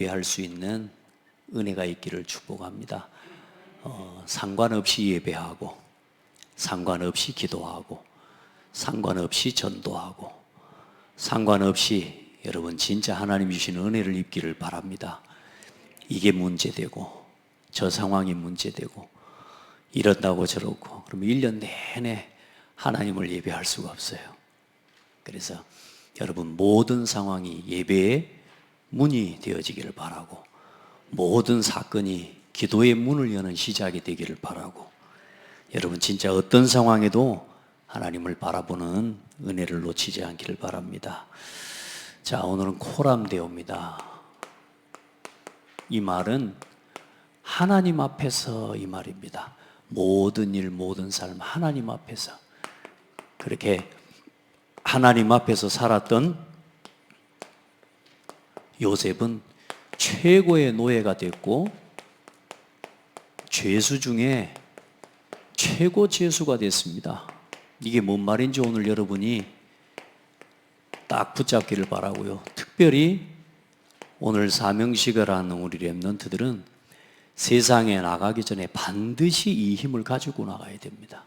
예배할 수 있는 은혜가 있기를 축복합니다. 상관없이 예배하고, 상관없이 기도하고, 상관없이 전도하고, 상관없이 여러분 진짜 하나님 주시는 은혜를 입기를 바랍니다. 이게 문제되고, 저 상황이 문제되고, 이런다고 저렇고, 그러면 1년 내내 하나님을 예배할 수가 없어요. 그래서 여러분 모든 상황이 예배의 문이 되어지기를 바라고, 모든 사건이 기도의 문을 여는 시작이 되기를 바라고, 여러분 진짜 어떤 상황에도 하나님을 바라보는 은혜를 놓치지 않기를 바랍니다. 자, 오늘은 코람데오입니다. 이 말은 하나님 앞에서 이 말입니다. 모든 일, 모든 삶 하나님 앞에서, 그렇게 하나님 앞에서 살았던 요셉은 최고의 노예가 됐고, 죄수 중에 최고 죄수가 됐습니다. 이게 뭔 말인지 오늘 여러분이 딱 붙잡기를 바라고요. 특별히 오늘 사명식을 하는 우리 렘넌트들은 세상에 나가기 전에 반드시 이 힘을 가지고 나가야 됩니다.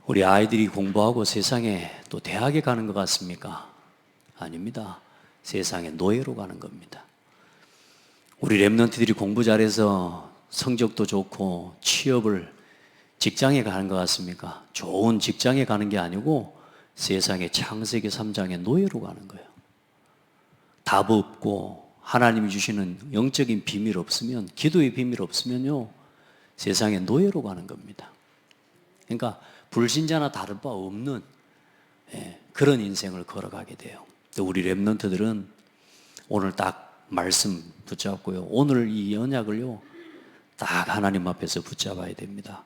우리 아이들이 공부하고 세상에 또 대학에 가는 것 같습니까? 아닙니다. 세상에 노예로 가는 겁니다. 우리 렘넌트들이 공부 잘해서 성적도 좋고 취업을 직장에 가는 것 같습니까? 좋은 직장에 가는 게 아니고 세상에 창세기 3장의 노예로 가는 거예요. 답 없고 하나님이 주시는 영적인 비밀 없으면, 기도의 비밀 없으면요, 세상에 노예로 가는 겁니다. 그러니까 불신자나 다를 바 없는 그런 인생을 걸어가게 돼요. 우리 렘넌트들은 오늘 딱 말씀 붙잡고요, 오늘 이 언약을요 딱 하나님 앞에서 붙잡아야 됩니다.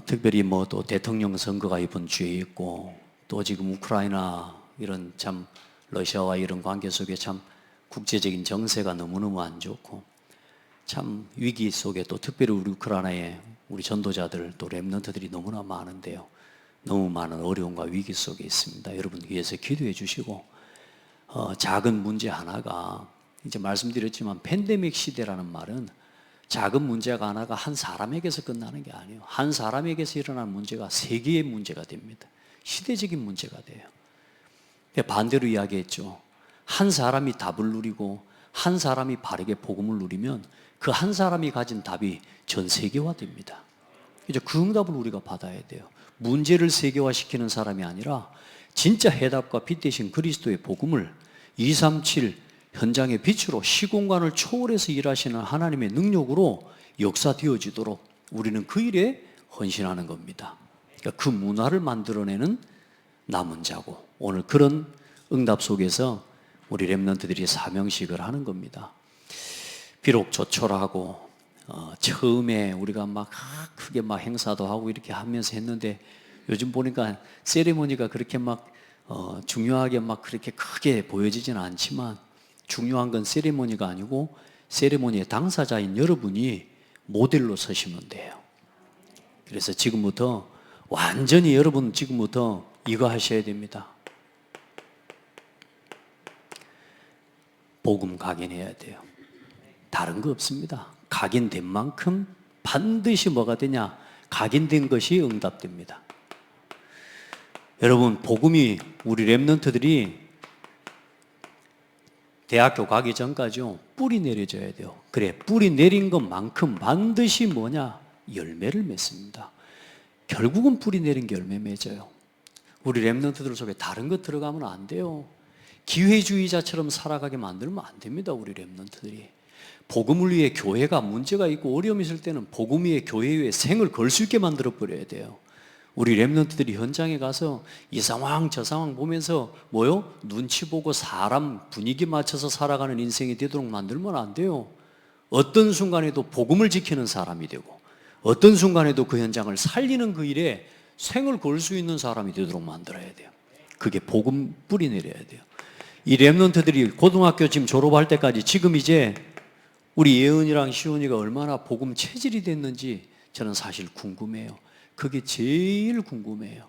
특별히 뭐 또 대통령 선거가 이번 주에 있고, 또 지금 우크라이나 이런 참 러시아와 이런 관계 속에 참 국제적인 정세가 너무너무 안 좋고, 참 위기 속에 또 특별히 우리 우크라이나에 우리 전도자들 또 렘넌트들이 너무나 많은데요, 너무 많은 어려움과 위기 속에 있습니다. 여러분 위해서 기도해 주시고, 작은 문제 하나가, 이제 말씀드렸지만 팬데믹 시대라는 말은 작은 문제가 하나가 한 사람에게서 끝나는 게 아니에요. 한 사람에게서 일어난 문제가 세계의 문제가 됩니다. 시대적인 문제가 돼요. 반대로 이야기했죠. 한 사람이 답을 누리고 한 사람이 바르게 복음을 누리면 그 한 사람이 가진 답이 전 세계화됩니다. 이제 그 응답을 우리가 받아야 돼요. 문제를 세계화시키는 사람이 아니라 진짜 해답과 빛 대신 그리스도의 복음을 237 현장의 빛으로 시공간을 초월해서 일하시는 하나님의 능력으로 역사되어지도록 우리는 그 일에 헌신하는 겁니다. 그러니까 그 문화를 만들어내는 남은 자고, 오늘 그런 응답 속에서 우리 렘넌트들이 사명식을 하는 겁니다. 비록 조촐하고 처음에 우리가 막 크게 막 행사도 하고 이렇게 하면서 했는데, 요즘 보니까 세리머니가 그렇게 막 중요하게 막 그렇게 크게 보여지지는 않지만, 중요한 건 세리머니가 아니고 세리머니의 당사자인 여러분이 모델로 서시면 돼요. 그래서 지금부터 완전히 여러분 지금부터 이거 하셔야 됩니다. 복음 각인해야 돼요. 다른 거 없습니다. 각인된 만큼 반드시 뭐가 되냐? 각인된 것이 응답됩니다. 여러분 복음이, 우리 렘넌트들이 대학교 가기 전까지요 뿌리 내려져야 돼요. 그래, 뿌리 내린 것만큼 반드시 뭐냐? 열매를 맺습니다. 결국은 뿌리 내린 게 열매 맺어요. 우리 렘넌트들 속에 다른 것 들어가면 안 돼요. 기회주의자처럼 살아가게 만들면 안 됩니다. 우리 렘넌트들이 복음을 위해 교회가 문제가 있고 어려움이 있을 때는 복음 위에 교회 위에 생을 걸 수 있게 만들어 버려야 돼요. 우리 렘넌트들이 현장에 가서 이 상황 저 상황 보면서 뭐요? 눈치 보고 사람 분위기 맞춰서 살아가는 인생이 되도록 만들면 안 돼요. 어떤 순간에도 복음을 지키는 사람이 되고, 어떤 순간에도 그 현장을 살리는 그 일에 생을 걸 수 있는 사람이 되도록 만들어야 돼요. 그게 복음 뿌리 내려야 돼요. 이 렘넌트들이 고등학교 지금 졸업할 때까지, 지금 이제 우리 예은이랑 시온이가 얼마나 복음 체질이 됐는지 저는 사실 궁금해요. 그게 제일 궁금해요.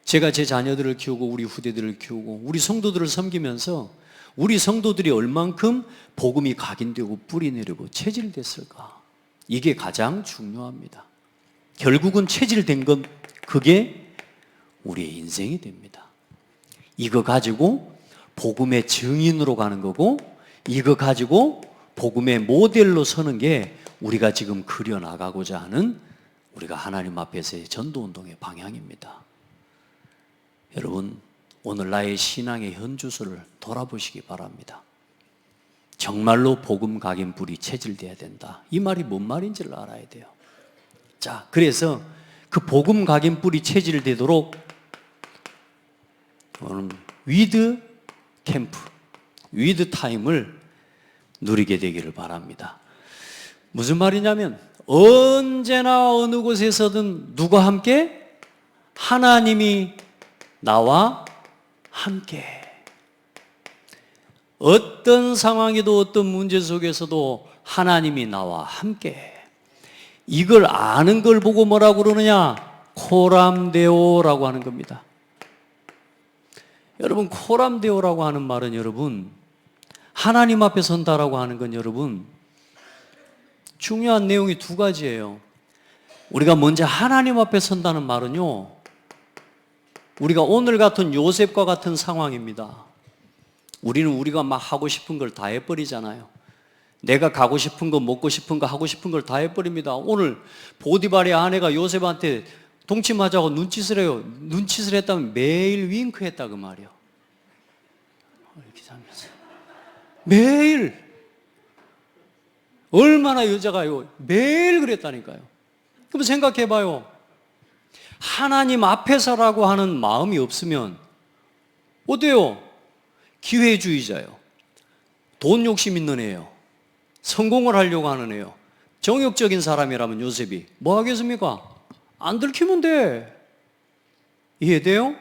제가 제 자녀들을 키우고 우리 후대들을 키우고 우리 성도들을 섬기면서 우리 성도들이 얼만큼 복음이 각인되고 뿌리 내리고 체질됐을까? 이게 가장 중요합니다. 결국은 체질된 건 그게 우리의 인생이 됩니다. 이거 가지고 복음의 증인으로 가는 거고, 이거 가지고 복음의 모델로 서는 게 우리가 지금 그려나가고자 하는 우리가 하나님 앞에서의 전도운동의 방향입니다. 여러분, 오늘 나의 신앙의 현주소를 돌아보시기 바랍니다. 정말로 복음 각인 불이 체질돼야 된다. 이 말이 뭔 말인지를 알아야 돼요. 자, 그래서 그 복음 각인 불이 체질되도록 위드 캠프, 위드 타임을 누리게 되기를 바랍니다. 무슨 말이냐면 언제나 어느 곳에서든 누가 함께? 하나님이 나와 함께. 어떤 상황에도 어떤 문제 속에서도 하나님이 나와 함께. 이걸 아는 걸 보고 뭐라고 그러느냐? 코람데오라고 하는 겁니다. 여러분, 코람데오라고 하는 말은 여러분, 하나님 앞에 선다라고 하는 건 여러분, 중요한 내용이 두 가지예요. 우리가 먼저 하나님 앞에 선다는 말은요, 우리가 오늘 같은 요셉과 같은 상황입니다. 우리는 우리가 막 하고 싶은 걸 다 해버리잖아요. 내가 가고 싶은 거, 먹고 싶은 거, 하고 싶은 걸 다 해버립니다. 오늘 보디발의 아내가 요셉한테 동침하자고 눈짓을 해요. 눈짓을 했다면 매일 윙크했다 그 말이에요. 이렇게 하면서 매일, 얼마나 여자가요 매일 그랬다니까요. 그럼 생각해봐요. 하나님 앞에서라고 하는 마음이 없으면 어때요? 기회주의자요, 돈 욕심 있는 애요, 성공을 하려고 하는 애요, 정욕적인 사람이라면 요셉이 뭐 하겠습니까? 안 들키면 돼. 이해돼요?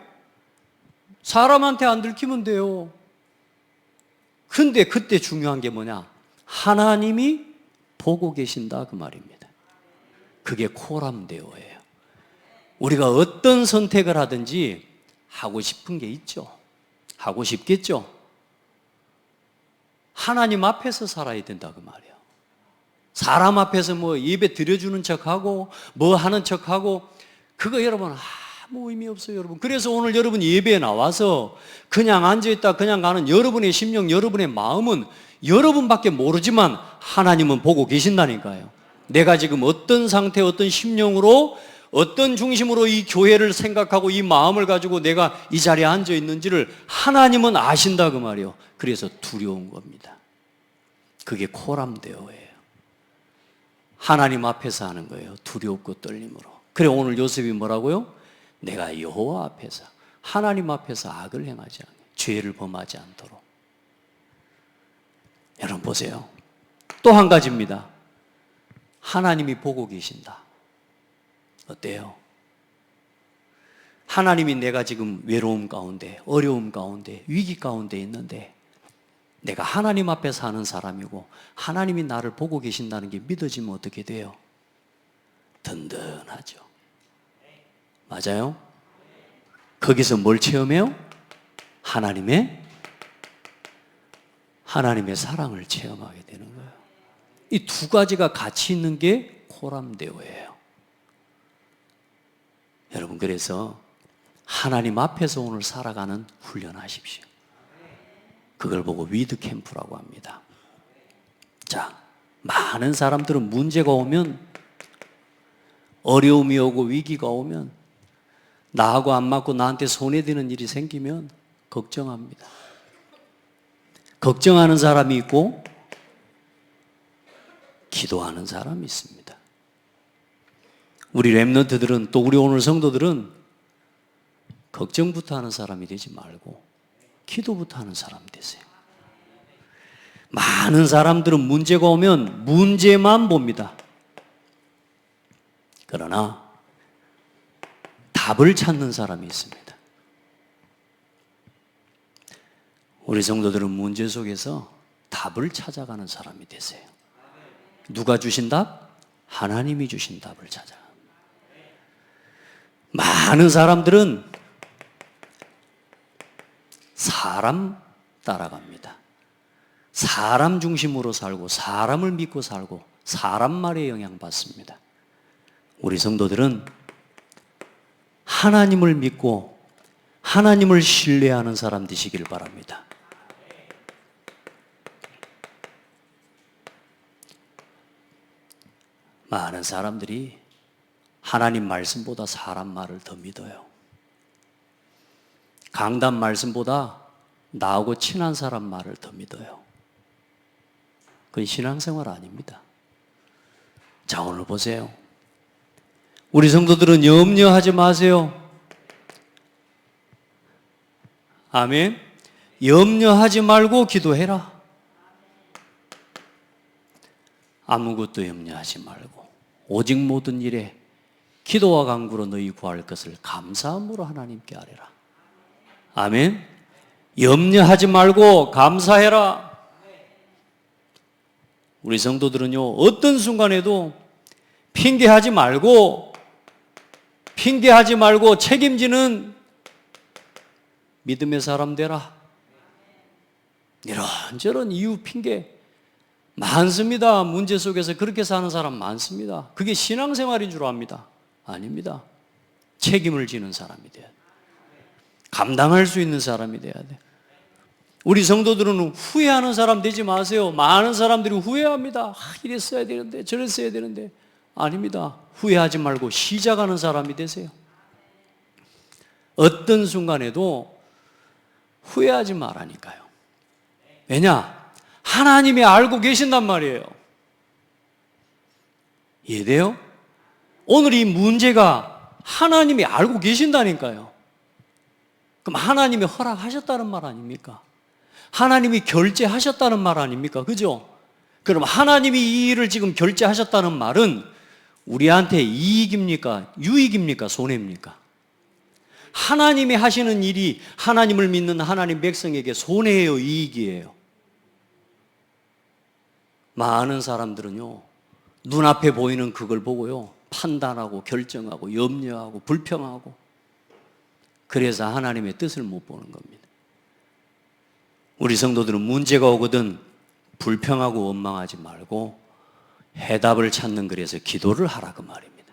사람한테 안 들키면 돼요. 근데 그때 중요한 게 뭐냐? 하나님이 보고 계신다 그 말입니다. 그게 코람데오예요. 우리가 어떤 선택을 하든지 하고 싶은 게 있죠. 하고 싶겠죠. 하나님 앞에서 살아야 된다 그 말이에요. 사람 앞에서 뭐 예배 드려주는 척하고 뭐 하는 척하고 그거 여러분 아무 의미 없어요 여러분. 그래서 오늘 여러분 예배에 나와서 그냥 앉아있다 그냥 가는 여러분의 심령, 여러분의 마음은 여러분밖에 모르지만 하나님은 보고 계신다니까요. 내가 지금 어떤 상태, 어떤 심령으로, 어떤 중심으로 이 교회를 생각하고 이 마음을 가지고 내가 이 자리에 앉아 있는지를 하나님은 아신다 그 말이에요. 그래서 두려운 겁니다. 그게 코람데오예요. 하나님 앞에서 하는 거예요. 두렵고 떨림으로. 그래 오늘 요셉이 뭐라고요? 내가 여호와 앞에서, 하나님 앞에서 악을 행하지 않게, 죄를 범하지 않도록. 여러분 보세요. 또 한 가지입니다. 하나님이 보고 계신다. 어때요? 하나님이 내가 지금 외로움 가운데, 어려움 가운데, 위기 가운데 있는데 내가 하나님 앞에 사는 사람이고 하나님이 나를 보고 계신다는 게 믿어지면 어떻게 돼요? 든든하죠. 맞아요? 거기서 뭘 체험해요? 하나님의 사랑을 체험하게 되는 거예요. 이 두 가지가 같이 있는 게 코람데오예요. 여러분 그래서 하나님 앞에서 오늘 살아가는 훈련하십시오. 그걸 보고 위드 캠프라고 합니다. 자, 많은 사람들은 문제가 오면, 어려움이 오고 위기가 오면, 나하고 안 맞고 나한테 손해되는 일이 생기면 걱정합니다. 걱정하는 사람이 있고 기도하는 사람이 있습니다. 우리 렘넌트들은, 또 우리 오늘 성도들은 걱정부터 하는 사람이 되지 말고 기도부터 하는 사람 되세요. 많은 사람들은 문제가 오면 문제만 봅니다. 그러나 답을 찾는 사람이 있습니다. 우리 성도들은 문제 속에서 답을 찾아가는 사람이 되세요. 누가 주신 답? 하나님이 주신 답을 찾아. 많은 사람들은 사람 따라갑니다. 사람 중심으로 살고 사람을 믿고 살고 사람 말에 영향받습니다. 우리 성도들은 하나님을 믿고 하나님을 신뢰하는 사람 되시길 바랍니다. 많은 사람들이 하나님 말씀보다 사람 말을 더 믿어요. 강단 말씀보다 나하고 친한 사람 말을 더 믿어요. 그건 신앙생활 아닙니다. 자, 오늘 보세요. 우리 성도들은 염려하지 마세요. 아멘. 염려하지 말고 기도해라. 아무것도 염려하지 말고 오직 모든 일에 기도와 간구로 너희 구할 것을 감사함으로 하나님께 아뢰라. 아멘. 염려하지 말고 감사해라. 우리 성도들은요, 어떤 순간에도 핑계하지 말고 책임지는 믿음의 사람 되라. 이런저런 이유 핑계 많습니다. 문제 속에서 그렇게 사는 사람 많습니다. 그게 신앙생활인 줄 압니다. 아닙니다. 책임을 지는 사람이 돼야 돼. 감당할 수 있는 사람이 돼야 돼. 우리 성도들은 후회하는 사람 되지 마세요. 많은 사람들이 후회합니다. 이랬어야 되는데 저랬어야 되는데. 아닙니다. 후회하지 말고 시작하는 사람이 되세요. 어떤 순간에도 후회하지 말라니까요. 왜냐? 하나님이 알고 계신단 말이에요. 이해돼요? 오늘 이 문제가 하나님이 알고 계신다니까요. 그럼 하나님이 허락하셨다는 말 아닙니까? 하나님이 결제하셨다는 말 아닙니까? 그죠? 그럼 하나님이 이 일을 지금 결제하셨다는 말은 우리한테 이익입니까? 유익입니까? 손해입니까? 하나님이 하시는 일이 하나님을 믿는 하나님 백성에게 손해예요? 이익이에요? 많은 사람들은요, 눈앞에 보이는 그걸 보고요, 판단하고 결정하고 염려하고 불평하고, 그래서 하나님의 뜻을 못 보는 겁니다. 우리 성도들은 문제가 오거든 불평하고 원망하지 말고 해답을 찾는 그래서 기도를 하라 그 말입니다.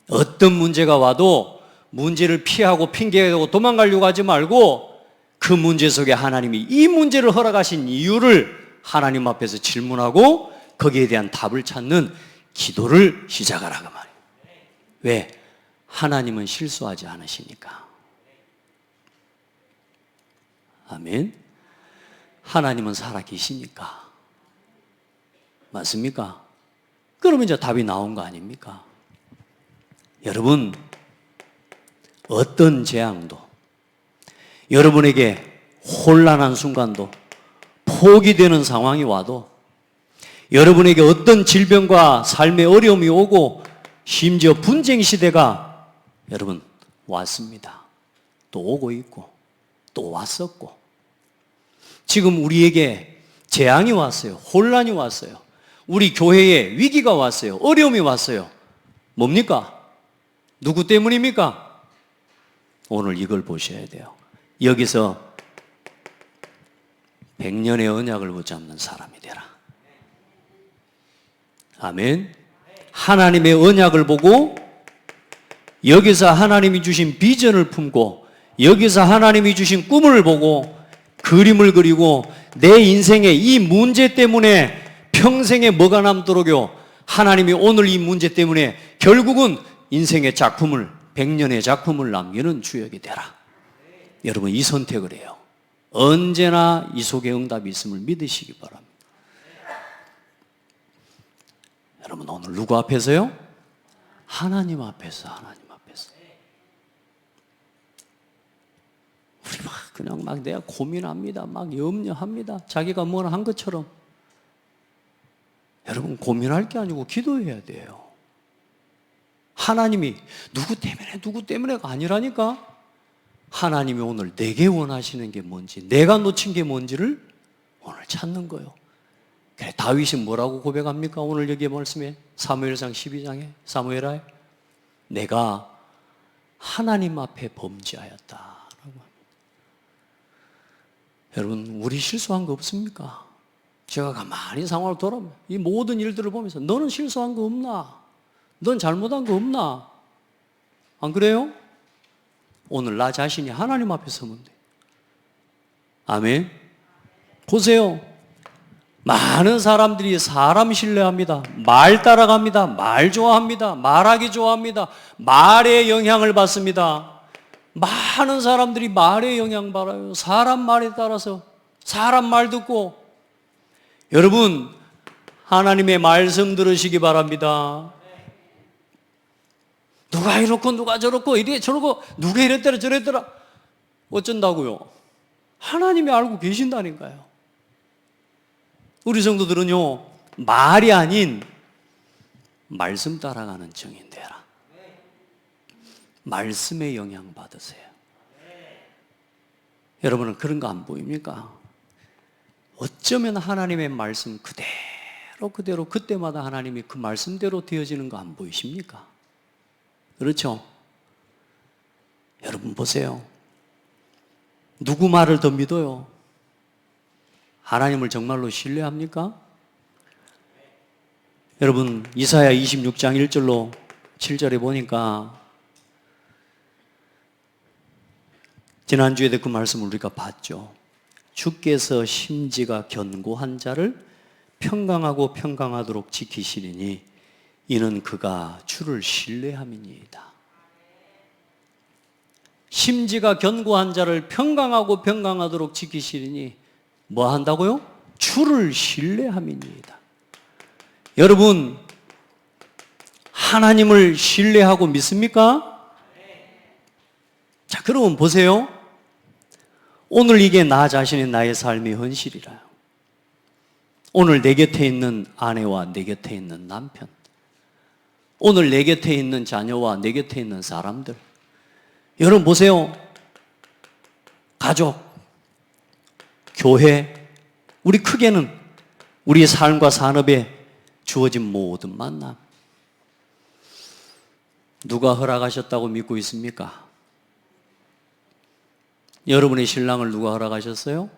어떤 문제가 와도 문제를 피하고 핑계대고 도망가려고 하지 말고 그 문제 속에 하나님이 이 문제를 허락하신 이유를 하나님 앞에서 질문하고 거기에 대한 답을 찾는 기도를 시작하라 그 말이에요. 왜? 하나님은 실수하지 않으시니까. 아멘. 하나님은 살아계시니까. 맞습니까? 그러면 이제 답이 나온 거 아닙니까? 여러분, 어떤 재앙도, 여러분에게 혼란한 순간도, 포기되는 상황이 와도, 여러분에게 어떤 질병과 삶의 어려움이 오고, 심지어 분쟁 시대가 여러분 왔습니다. 또 오고 있고, 또 왔었고, 지금 우리에게 재앙이 왔어요. 혼란이 왔어요. 우리 교회에 위기가 왔어요. 어려움이 왔어요. 뭡니까? 누구 때문입니까? 오늘 이걸 보셔야 돼요. 여기서 100년의 언약을 붙잡는 사람이 되라. 아멘. 하나님의 언약을 보고 여기서 하나님이 주신 비전을 품고 여기서 하나님이 주신 꿈을 보고 그림을 그리고 내 인생의 이 문제 때문에 평생에 뭐가 남도록요, 하나님이 오늘 이 문제 때문에 결국은 인생의 작품을, 100년의 작품을 남기는 주역이 되라. 여러분, 이 선택을 해요. 언제나 이 속에 응답이 있음을 믿으시기 바랍니다. 여러분, 오늘 누구 앞에서요? 하나님 앞에서, 하나님 앞에서. 우리 그냥 내가 고민합니다. 염려합니다. 자기가 뭘 한 것처럼. 여러분, 고민할 게 아니고 기도해야 돼요. 하나님이 누구 때문에가 아니라니까. 하나님이 오늘 내게 원하시는 게 뭔지, 내가 놓친 게 뭔지를 오늘 찾는 거예요. 그래, 다윗이 뭐라고 고백합니까? 오늘 여기 말씀에 사무엘상 12장에 사무엘아, 내가 하나님 앞에 범죄하였다. 여러분, 우리 실수한 거 없습니까? 제가 가만히 상황을 돌아보면 이 모든 일들을 보면서 너는 실수한 거 없나? 넌 잘못한 거 없나? 안 그래요? 오늘 나 자신이 하나님 앞에 서면 돼. 아멘. 보세요. 많은 사람들이 사람 신뢰합니다. 말 따라갑니다. 말 좋아합니다. 말하기 좋아합니다. 말에 영향을 받습니다. 많은 사람들이 말에 영향받아요. 사람 말에 따라서 사람 말 듣고. 여러분, 하나님의 말씀 들으시기 바랍니다. 누가 이렇고 누가 저렇고 이래 저러고 누가 이랬더라 저랬더라 어쩐다고요? 하나님이 알고 계신다니까요. 우리 성도들은요, 말이 아닌 말씀 따라가는 증인 되라. 말씀에 영향 받으세요. 여러분은 그런 거 안 보입니까? 어쩌면 하나님의 말씀 그대로 그때마다 하나님이 그 말씀대로 되어지는 거 안 보이십니까? 그렇죠? 여러분 보세요. 누구 말을 더 믿어요? 하나님을 정말로 신뢰합니까? 여러분 이사야 26장 1절로 7절에 보니까 지난주에도 그 말씀을 우리가 봤죠. 주께서 심지가 견고한 자를 평강하고 평강하도록 지키시리니 이는 그가 주를 신뢰함이니이다. 심지가 견고한 자를 평강하고 평강하도록 지키시리니 뭐 한다고요? 주를 신뢰함이니이다. 여러분 하나님을 신뢰하고 믿습니까? 자, 그러면 보세요. 오늘 이게 나 자신의 나의 삶의 현실이라요. 오늘 내 곁에 있는 아내와 내 곁에 있는 남편, 오늘 내 곁에 있는 자녀와 내 곁에 있는 사람들. 여러분 보세요. 가족, 교회, 우리 크게는 우리의 삶과 산업에 주어진 모든 만남. 누가 허락하셨다고 믿고 있습니까? 여러분의 신랑을 누가 허락하셨어요?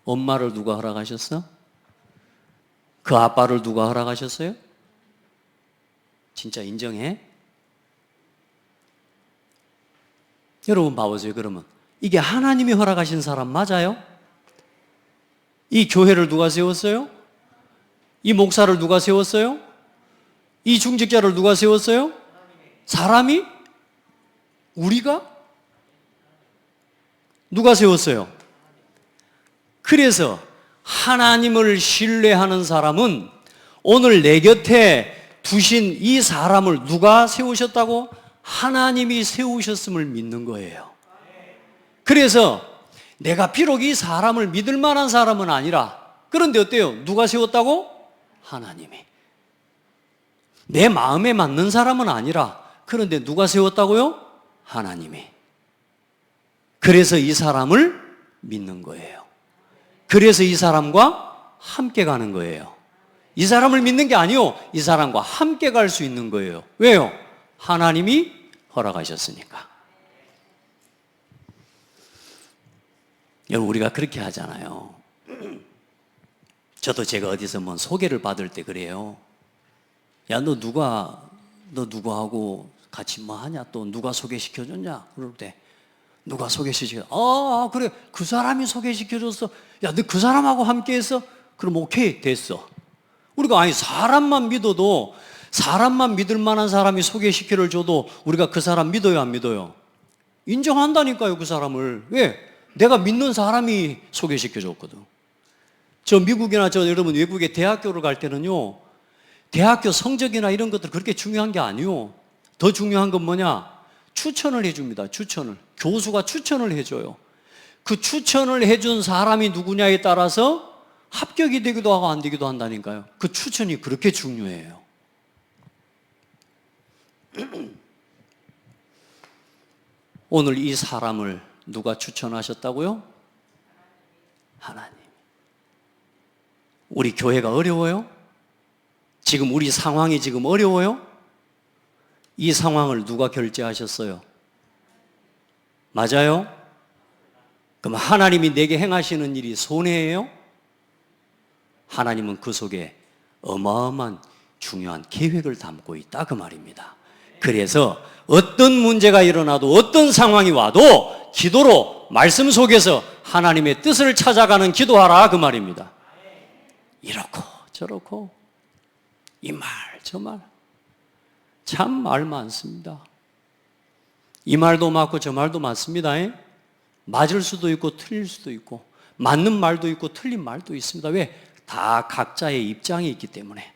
엄마를 누가 허락하셨어? 그 아빠를 누가 허락하셨어요? 진짜 인정해? 여러분 봐보세요. 그러면 이게 하나님이 허락하신 사람 맞아요? 이 교회를 누가 세웠어요? 이 목사를 누가 세웠어요? 이 중직자를 누가 세웠어요? 사람이? 우리가? 누가 세웠어요? 그래서 하나님을 신뢰하는 사람은 오늘 내 곁에 두신 이 사람을 누가 세우셨다고? 하나님이 세우셨음을 믿는 거예요. 그래서 내가 비록 이 사람을 믿을 만한 사람은 아니라, 그런데 어때요? 누가 세웠다고? 하나님이. 내 마음에 맞는 사람은 아니라, 그런데 누가 세웠다고요? 하나님이. 그래서 이 사람을 믿는 거예요. 그래서 이 사람과 함께 가는 거예요. 이 사람을 믿는 게 아니요, 이 사람과 함께 갈 수 있는 거예요. 왜요? 하나님이 허락하셨으니까. 여러분, 우리가 그렇게 하잖아요. 저도 제가 어디서 뭐 소개를 받을 때 그래요. 야, 너 누구하고 같이 뭐 하냐? 또 누가 소개시켜줬냐? 그럴 때 누가 소개시켜? 그래, 그 사람이 소개시켜줬어. 야, 너 그 사람하고 함께했어? 그럼 오케이, 됐어. 우리가 아니 사람만 믿어도, 사람만 믿을 만한 사람이 소개시켜를 줘도 우리가 그 사람 믿어요, 안 믿어요? 인정한다니까요, 그 사람을. 왜? 내가 믿는 사람이 소개시켜줬거든. 저 미국이나 여러분 외국에 대학교를 갈 때는요, 대학교 성적이나 이런 것들 그렇게 중요한 게 아니요. 더 중요한 건 뭐냐? 추천을 해줍니다. 추천을. 교수가 추천을 해줘요. 그 추천을 해준 사람이 누구냐에 따라서 합격이 되기도 하고 안 되기도 한다니까요. 그 추천이 그렇게 중요해요. 오늘 이 사람을 누가 추천하셨다고요? 하나님. 우리 교회가 어려워요? 지금 우리 상황이 지금 어려워요? 이 상황을 누가 결제하셨어요? 맞아요? 그럼 하나님이 내게 행하시는 일이 손해예요? 하나님은 그 속에 어마어마한 중요한 계획을 담고 있다 그 말입니다. 그래서 어떤 문제가 일어나도 어떤 상황이 와도 기도로 말씀 속에서 하나님의 뜻을 찾아가는 기도하라 그 말입니다. 이렇고 저렇고 이 말 저 말 참 말 많습니다. 이 말도 맞고 저 말도 맞습니다. 맞을 수도 있고 틀릴 수도 있고 맞는 말도 있고 틀린 말도 있습니다. 왜? 다 각자의 입장이 있기 때문에.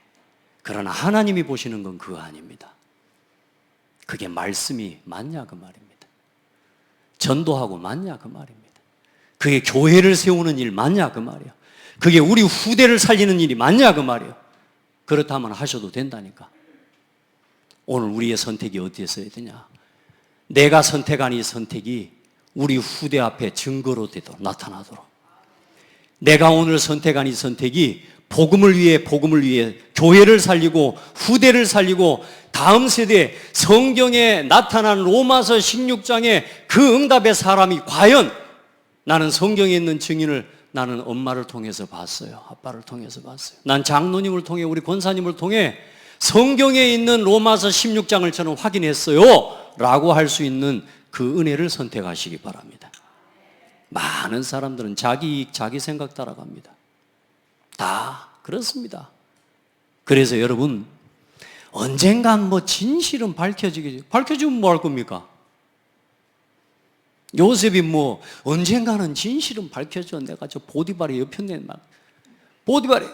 그러나 하나님이 보시는 건 그거 아닙니다. 그게 말씀이 맞냐 그 말입니다. 전도하고 맞냐 그 말입니다. 그게 교회를 세우는 일 맞냐 그 말이에요. 그게 우리 후대를 살리는 일이 맞냐 그 말이에요. 그렇다면 하셔도 된다니까. 오늘 우리의 선택이 어디에 서야 되냐? 내가 선택한 이 선택이 우리 후대 앞에 증거로 되도록 나타나도록, 내가 오늘 선택한 이 선택이 복음을 위해 교회를 살리고 후대를 살리고 다음 세대에 성경에 나타난 로마서 16장의 그 응답의 사람이 과연 나는 성경에 있는 증인을 나는 엄마를 통해서 봤어요. 아빠를 통해서 봤어요. 난 장로님을 통해 우리 권사님을 통해 성경에 있는 로마서 16장을 저는 확인했어요 라고 할 수 있는 그 은혜를 선택하시기 바랍니다. 많은 사람들은 자기 이익, 자기 생각 따라갑니다. 다 그렇습니다. 그래서 여러분 언젠간 진실은 밝혀지면 뭐 할 겁니까? 요셉이 언젠가는 진실은 밝혀져. 내가 저 보디발의 여편네 말. 보디발이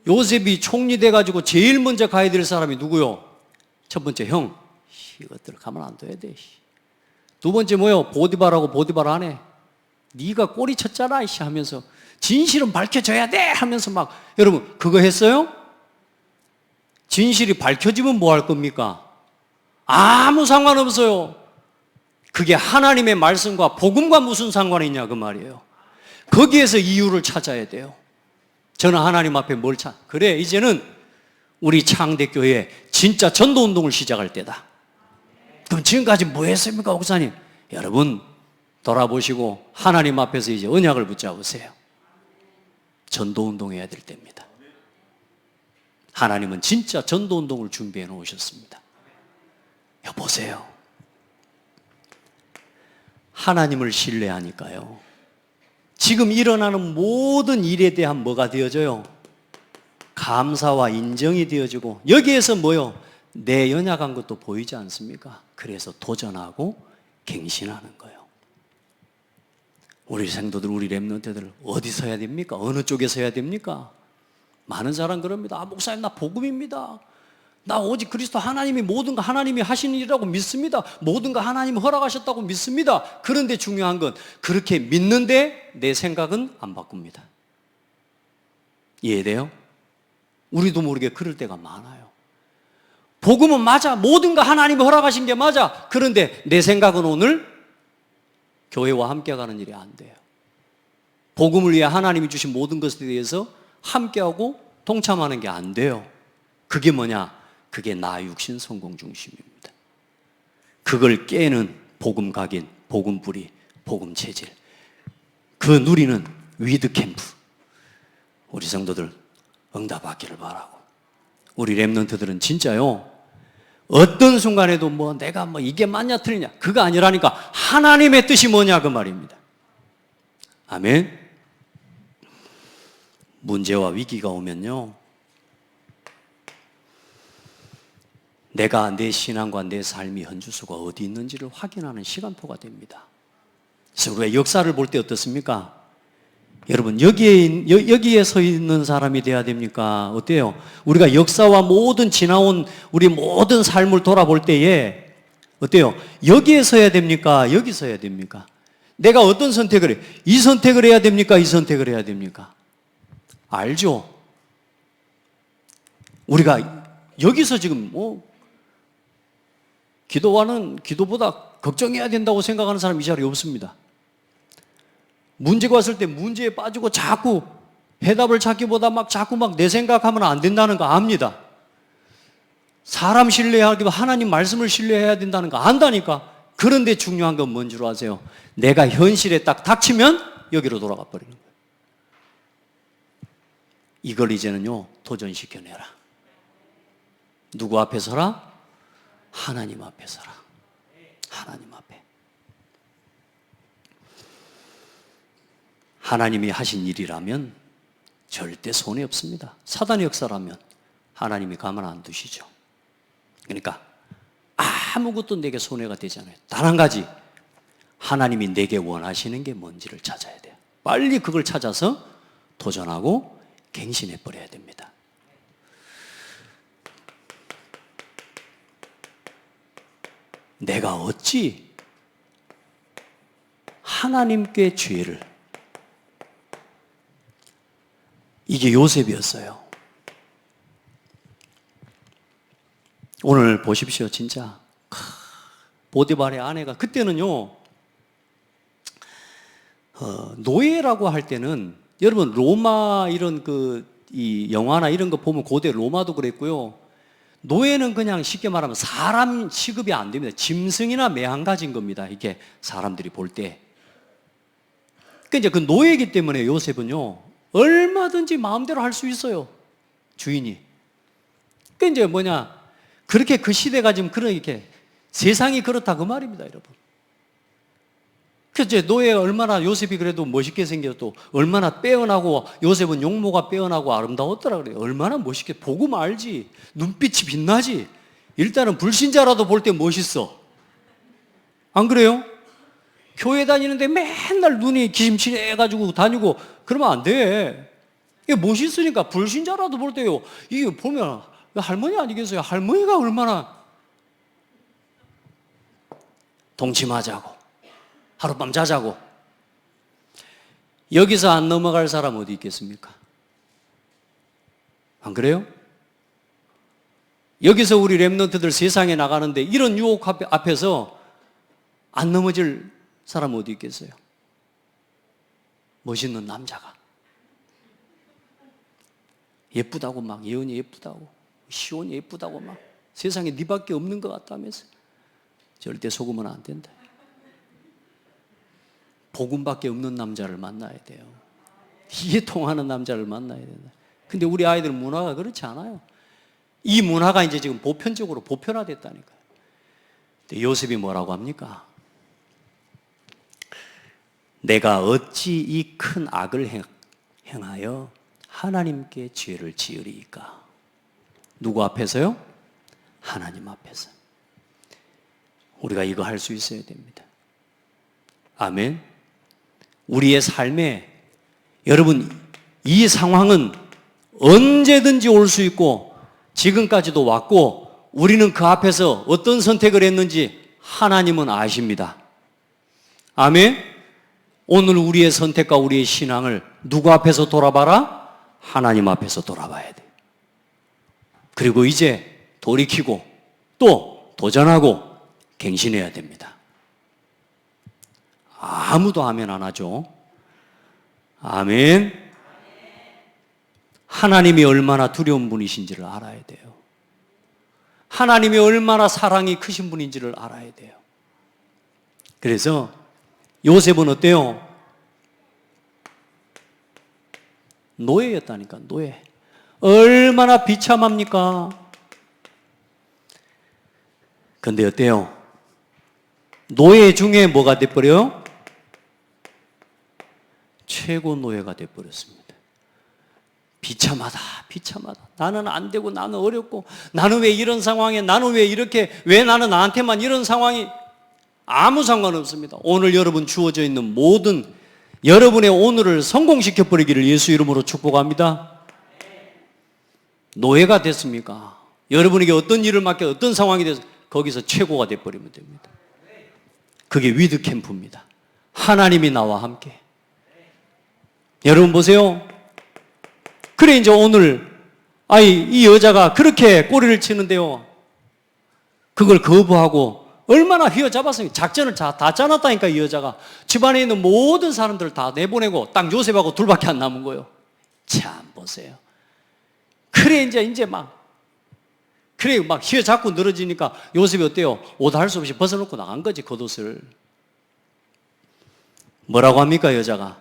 요셉이 총리 돼가지고 제일 먼저 가야 될 사람이 누구요? 첫 번째 형. 이것들 가만 안 둬야 돼. 두 번째 뭐요? 보디발하고 보디발 안에 네가 꼬리 쳤잖아 하면서 진실은 밝혀져야 돼 하면서 여러분 그거 했어요? 진실이 밝혀지면 뭐 할 겁니까? 아무 상관없어요. 그게 하나님의 말씀과 복음과 무슨 상관이 있냐 그 말이에요. 거기에서 이유를 찾아야 돼요. 저는 하나님 앞에 그래 이제는 우리 창대교회 진짜 전도운동을 시작할 때다. 그럼 지금까지 뭐 했습니까 목사님? 여러분 돌아보시고 하나님 앞에서 이제 언약을 붙잡으세요. 전도운동 해야 될 때입니다. 하나님은 진짜 전도운동을 준비해 놓으셨습니다. 여보세요. 하나님을 신뢰하니까요. 지금 일어나는 모든 일에 대한 뭐가 되어져요? 감사와 인정이 되어지고 여기에서 내 연약한 것도 보이지 않습니까? 그래서 도전하고 갱신하는 거예요. 우리 성도들, 우리 렘넌트들 어디 서야 됩니까? 어느 쪽에 서야 됩니까? 많은 사람 그럽니다. 목사님 나 복음입니다. 나 오직 그리스도 하나님이 모든 거 하나님이 하시는 일이라고 믿습니다. 모든 거 하나님이 허락하셨다고 믿습니다. 그런데 중요한 건 그렇게 믿는데 내 생각은 안 바꿉니다. 이해돼요? 우리도 모르게 그럴 때가 많아요. 복음은 맞아. 모든 거 하나님이 허락하신 게 맞아. 그런데 내 생각은 오늘 교회와 함께 가는 일이 안 돼요. 복음을 위해 하나님이 주신 모든 것에 대해서 함께하고 동참하는 게 안 돼요. 그게 뭐냐? 그게 나 육신 성공 중심입니다. 그걸 깨는 복음 각인, 복음 뿌리, 복음 체질. 그 누리는 위드 캠프. 우리 성도들 응답받기를 바라고. 우리 렘넌트들은 진짜요. 어떤 순간에도 내가 이게 맞냐 틀리냐 그거 아니라니까. 하나님의 뜻이 뭐냐 그 말입니다. 아멘. 문제와 위기가 오면요, 내가 내 신앙과 내 삶이 현주소가 어디 있는지를 확인하는 시간표가 됩니다. 그래서 우리가 역사를 볼 때 어떻습니까? 여러분 여기에 서 있는 사람이 돼야 됩니까? 어때요? 우리가 역사와 모든 지나온 우리 모든 삶을 돌아볼 때에 어때요? 여기에 서야 됩니까? 여기 서야 됩니까? 내가 어떤 선택을 해? 이 선택을 해야 됩니까? 이 선택을 해야 됩니까? 알죠? 우리가 여기서 지금 기도보다 걱정해야 된다고 생각하는 사람 이 자리에 없습니다. 문제가 왔을 때 문제에 빠지고 자꾸 해답을 찾기보다 자꾸 내 생각하면 안 된다는 거 압니다. 사람 신뢰하기도 하나님 말씀을 신뢰해야 된다는 거 안다니까. 그런데 중요한 건 뭔 줄 아세요? 내가 현실에 딱 닥치면 여기로 돌아가 버리는 거예요. 이걸 이제는요, 도전시켜내라. 누구 앞에 서라? 하나님 앞에 서라. 하나님 앞에. 하나님이 하신 일이라면 절대 손해 없습니다. 사단의 역사라면 하나님이 가만 안 두시죠. 그러니까 아무것도 내게 손해가 되지 않아요. 단 한 가지, 하나님이 내게 원하시는 게 뭔지를 찾아야 돼요. 빨리 그걸 찾아서 도전하고 갱신해 버려야 됩니다. 내가 어찌 하나님께 죄를, 이게 요셉이었어요. 오늘 보십시오. 진짜 보디발의 아내가, 그때는요 노예라고 할 때는, 여러분 로마 이런 이 영화나 이런 거 보면 고대 로마도 그랬고요, 노예는 그냥 쉽게 말하면 사람 취급이 안 됩니다. 짐승이나 매한가지인 겁니다. 이게 사람들이 볼 때. 그러니까 이제 그 노예이기 때문에 요셉은요 얼마든지 마음대로 할 수 있어요, 주인이. 그러니까 이제 그렇게 그 시대가 지금 그렇게 세상이 그렇다 그 말입니다, 여러분. 그래서 노예가 얼마나, 요셉이 그래도 멋있게 생겨도 얼마나 빼어나고, 요셉은 용모가 빼어나고 아름다웠더라 그래요. 얼마나 멋있게, 보고 알지. 눈빛이 빛나지. 일단은 불신자라도 볼 때 멋있어. 안 그래요? 교회 다니는데 맨날 눈이 기심치해가지고 다니고 그러면 안 돼. 이게 멋있으니까 불신자라도 볼 때요, 이게 보면 할머니 아니겠어요? 할머니가 얼마나 동침하자고, 하룻밤 자자고. 여기서 안 넘어갈 사람 어디 있겠습니까? 안 그래요? 여기서 우리 랩런트들 세상에 나가는데 이런 유혹 앞에서 안 넘어질 사람 어디 있겠어요? 멋있는 남자가, 예쁘다고 막, 예언이 예쁘다고, 시온이 예쁘다고 막, 세상에 네밖에 없는 것 같다면서. 절대 속으면 안 된다. 복음밖에 없는 남자를 만나야 돼요. 이게 통하는 남자를 만나야 된다. 근데 우리 아이들 문화가 그렇지 않아요. 이 문화가 이제 지금 보편적으로 보편화됐다니까요. 근데 요셉이 뭐라고 합니까? 내가 어찌 이 큰 악을 행하여 하나님께 죄를 지으리이까? 누구 앞에서요? 하나님 앞에서. 우리가 이거 할 수 있어야 됩니다. 아멘. 우리의 삶에, 여러분, 이 상황은 언제든지 올 수 있고 지금까지도 왔고, 우리는 그 앞에서 어떤 선택을 했는지 하나님은 아십니다. 아멘. 오늘 우리의 선택과 우리의 신앙을 누구 앞에서 돌아봐라? 하나님 앞에서 돌아봐야 돼. 그리고 이제 돌이키고 또 도전하고 갱신해야 됩니다. 아무도 아멘 안 하죠. 아멘. 하나님이 얼마나 두려운 분이신지를 알아야 돼요. 하나님이 얼마나 사랑이 크신 분인지를 알아야 돼요. 그래서 요셉은 어때요? 노예였다니까, 노예. 얼마나 비참합니까? 근데 어때요? 노예 중에 뭐가 돼버려요? 최고 노예가 돼버렸습니다. 비참하다, 비참하다. 나는 안 되고, 나는 어렵고, 나는 왜 이런 상황에, 나는 왜 이렇게, 왜 나는 나한테만 이런 상황이, 아무 상관없습니다. 오늘 여러분 주어져 있는 모든 여러분의 오늘을 성공시켜버리기를 예수 이름으로 축복합니다. 노예가 됐습니까? 여러분에게 어떤 일을 맡겨 어떤 상황이 돼서 거기서 최고가 돼버리면 됩니다. 그게 위드 캠프입니다. 하나님이 나와 함께. 여러분 보세요. 그래 이제 오늘 이 여자가 그렇게 꼬리를 치는데요, 그걸 거부하고 얼마나 휘어잡았습니까? 작전을 다 짜놨다니까. 이 여자가 집안에 있는 모든 사람들을 다 내보내고 딱 요셉하고 둘밖에 안 남은 거예요. 참 보세요. 그래 이제 막 그래 막 휘어 자꾸 늘어지니까 요셉이 어때요? 옷 할 수 없이 벗어놓고 나간 거지, 겉옷을. 뭐라고 합니까, 여자가?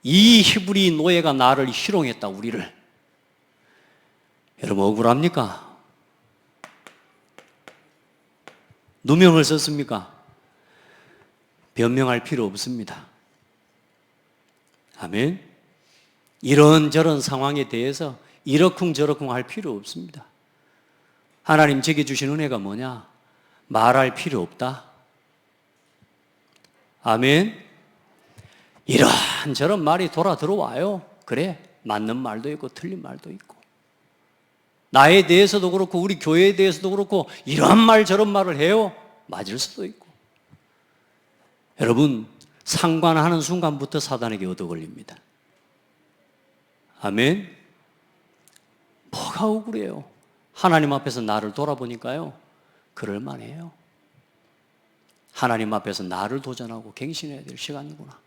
이 히브리 노예가 나를 희롱했다, 우리를. 여러분 억울합니까? 누명을 썼습니까? 변명할 필요 없습니다. 아멘. 이런저런 상황에 대해서 이러쿵저러쿵 할 필요 없습니다. 하나님 제게 주신 은혜가 뭐냐? 말할 필요 없다. 아멘. 이런저런 말이 돌아 들어와요. 그래, 맞는 말도 있고 틀린 말도 있고, 나에 대해서도 그렇고 우리 교회에 대해서도 그렇고 이런 말 저런 말을 해요. 맞을 수도 있고. 여러분, 상관하는 순간부터 사단에게 얻어 걸립니다. 아멘. 뭐가 억울해요? 하나님 앞에서 나를 돌아보니까요, 그럴만해요. 하나님 앞에서 나를 도전하고 갱신해야 될 시간이구나.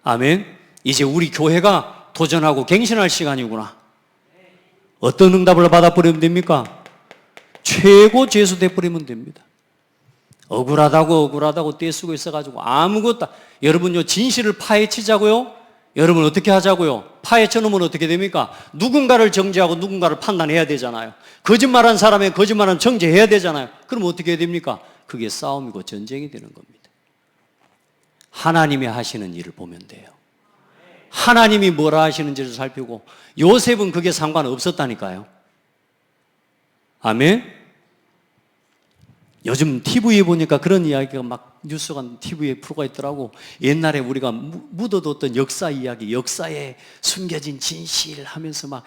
아멘. 이제 우리 교회가 도전하고 갱신할 시간이구나. 어떤 응답을 받아버리면 됩니까? 최고 죄수 돼버리면 됩니다. 억울하다고 떼쓰고 있어가지고 아무것도. 여러분요, 진실을 파헤치자고요. 여러분 어떻게 하자고요? 파헤쳐 놓으면 어떻게 됩니까? 누군가를 정죄하고 누군가를 판단해야 되잖아요. 거짓말한 사람의 거짓말은 정죄해야 되잖아요. 그럼 어떻게 해야 됩니까? 그게 싸움이고 전쟁이 되는 겁니다. 하나님이 하시는 일을 보면 돼요. 하나님이 뭐라 하시는지를 살피고. 요셉은 그게 상관없었다니까요. 아멘. 요즘 TV에 보니까 그런 이야기가 막 뉴스가 TV에 프로가 있더라고. 옛날에 우리가 묻어뒀던 역사 이야기, 역사에 숨겨진 진실 하면서 막,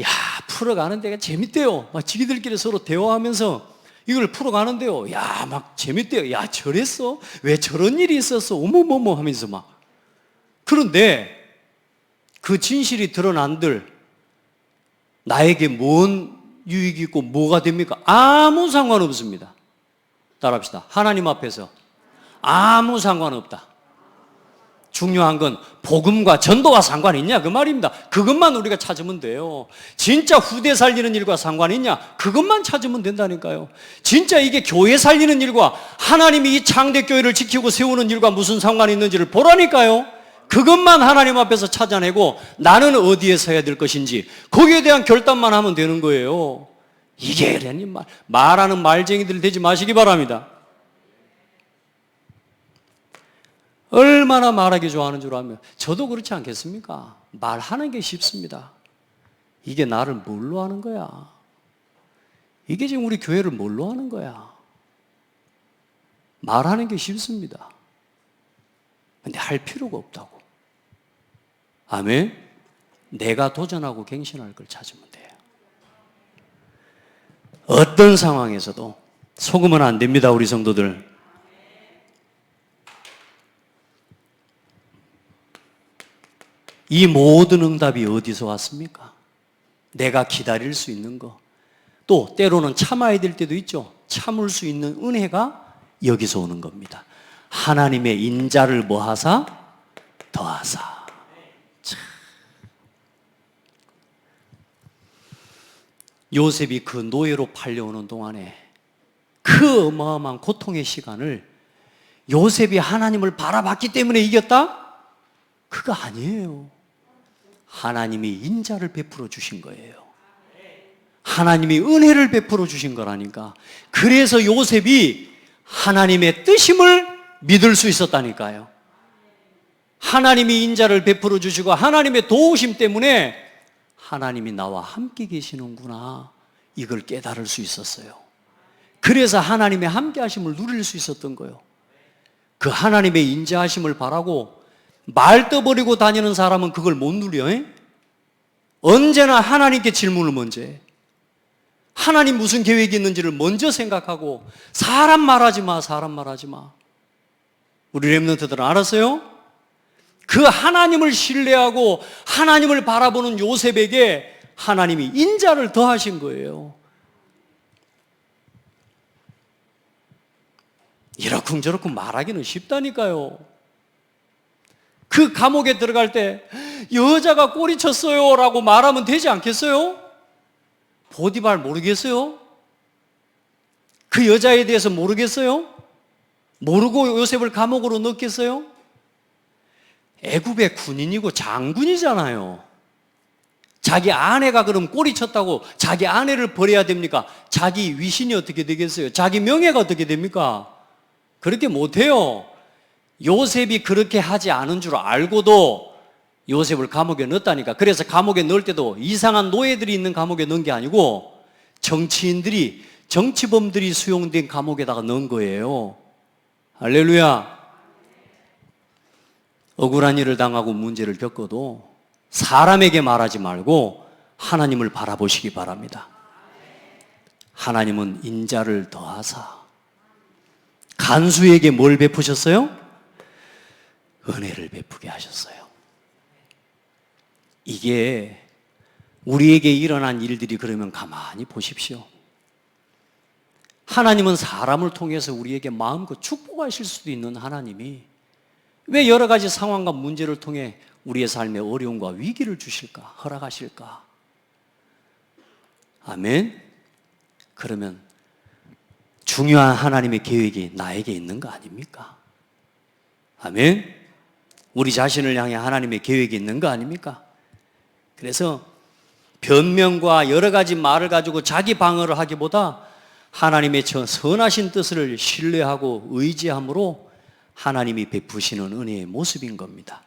야, 풀어가는 데가 재밌대요. 막 지기들끼리 서로 대화하면서 이걸 풀어가는데요, 야, 막 재밌대요. 야, 저랬어? 왜 저런 일이 있었어? 어머머머 하면서 막. 그런데 그 진실이 드러난들 나에게 뭔 유익이 있고 뭐가 됩니까? 아무 상관없습니다. 따라합시다. 하나님 앞에서 아무 상관없다. 중요한 건 복음과 전도와 상관이 있냐 그 말입니다. 그것만 우리가 찾으면 돼요. 진짜 후대 살리는 일과 상관이 있냐? 그것만 찾으면 된다니까요. 진짜 이게 교회 살리는 일과 하나님이 이 창대교회를 지키고 세우는 일과 무슨 상관이 있는지를 보라니까요. 그것만 하나님 앞에서 찾아내고 나는 어디에 서야 될 것인지 거기에 대한 결단만 하면 되는 거예요. 이게 괜히 말하는 말쟁이들 되지 마시기 바랍니다. 얼마나 말하기 좋아하는 줄 알면 저도 그렇지 않겠습니까? 말하는 게 쉽습니다. 이게 나를 뭘로 하는 거야? 이게 지금 우리 교회를 뭘로 하는 거야? 말하는 게 쉽습니다. 근데 할 필요가 없다고. 아멘? 내가 도전하고 갱신할 걸 찾으면 돼요. 어떤 상황에서도 속으면 안 됩니다, 우리 성도들. 이 모든 응답이 어디서 왔습니까? 내가 기다릴 수 있는 거. 또 때로는 참아야 될 때도 있죠. 참을 수 있는 은혜가 여기서 오는 겁니다. 하나님의 인자를 뭐하사? 더하사. 요셉이 그 노예로 팔려오는 동안에 그 어마어마한 고통의 시간을 요셉이 하나님을 바라봤기 때문에 이겼다? 그거 아니에요. 하나님이 인자를 베풀어 주신 거예요. 하나님이 은혜를 베풀어 주신 거라니까. 그래서 요셉이 하나님의 뜻임을 믿을 수 있었다니까요. 하나님이 인자를 베풀어 주시고 하나님의 도우심 때문에 하나님이 나와 함께 계시는구나, 이걸 깨달을 수 있었어요. 그래서 하나님의 함께 하심을 누릴 수 있었던 거예요. 그 하나님의 인자하심을 바라고 말 떠버리고 다니는 사람은 그걸 못 누려. 언제나 하나님께 질문을 먼저 해. 하나님 무슨 계획이 있는지를 먼저 생각하고, 사람 말하지 마, 사람 말하지 마. 우리 렘넌트들은 알았어요? 그 하나님을 신뢰하고 하나님을 바라보는 요셉에게 하나님이 인자를 더하신 거예요. 이러쿵저러쿵 말하기는 쉽다니까요. 그 감옥에 들어갈 때 여자가 꼬리쳤어요 라고 말하면 되지 않겠어요? 보디발 모르겠어요? 그 여자에 대해서 모르겠어요? 모르고 요셉을 감옥으로 넣겠어요? 애굽의 군인이고 장군이잖아요. 자기 아내가 그럼 꼬리 쳤다고 자기 아내를 버려야 됩니까? 자기 위신이 어떻게 되겠어요? 자기 명예가 어떻게 됩니까? 그렇게 못해요. 요셉이 그렇게 하지 않은 줄 알고도 요셉을 감옥에 넣었다니까. 그래서 감옥에 넣을 때도 이상한 노예들이 있는 감옥에 넣은 게 아니고 정치인들이, 정치범들이 수용된 감옥에다가 넣은 거예요. 할렐루야. 억울한 일을 당하고 문제를 겪어도 사람에게 말하지 말고 하나님을 바라보시기 바랍니다. 하나님은 인자를 더하사 간수에게 뭘 베푸셨어요? 은혜를 베푸게 하셨어요. 이게 우리에게 일어난 일들이 그러면 가만히 보십시오. 하나님은 사람을 통해서 우리에게 마음껏 축복하실 수도 있는 하나님이 왜 여러 가지 상황과 문제를 통해 우리의 삶에 어려움과 위기를 주실까? 허락하실까? 아멘? 그러면 중요한 하나님의 계획이 나에게 있는 거 아닙니까? 아멘? 우리 자신을 향해 하나님의 계획이 있는 거 아닙니까? 그래서 변명과 여러 가지 말을 가지고 자기 방어를 하기보다 하나님의 저 선하신 뜻을 신뢰하고 의지함으로 하나님이 베푸시는 은혜의 모습인 겁니다.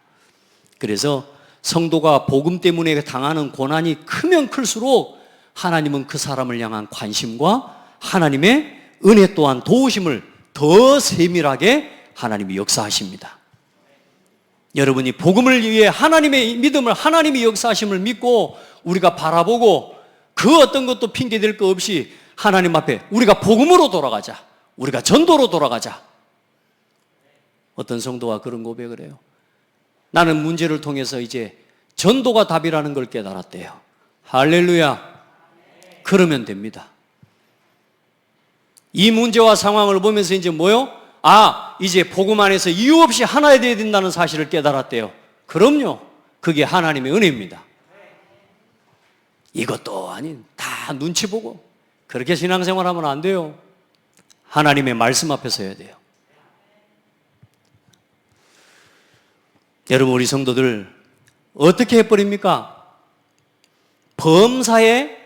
그래서 성도가 복음 때문에 당하는 고난이 크면 클수록 하나님은 그 사람을 향한 관심과 하나님의 은혜 또한 도우심을 더 세밀하게 하나님이 역사하십니다. 여러분이 복음을 위해 하나님의 믿음을, 하나님이 역사하심을 믿고 우리가 바라보고 그 어떤 것도 핑계댈 거 없이 하나님 앞에 우리가 복음으로 돌아가자, 우리가 전도로 돌아가자. 어떤 성도가 그런 고백을 해요. 나는 문제를 통해서 이제 전도가 답이라는 걸 깨달았대요. 할렐루야. 그러면 됩니다. 이 문제와 상황을 보면서 이제 뭐요? 이제 복음 안에서 이유 없이 하나 되어야 된다는 사실을 깨달았대요. 그럼요. 그게 하나님의 은혜입니다. 이것도 아닌 다 눈치 보고 그렇게 신앙생활하면 안 돼요. 하나님의 말씀 앞에 서야 돼요. 여러분, 우리 성도들 어떻게 해버립니까? 범사에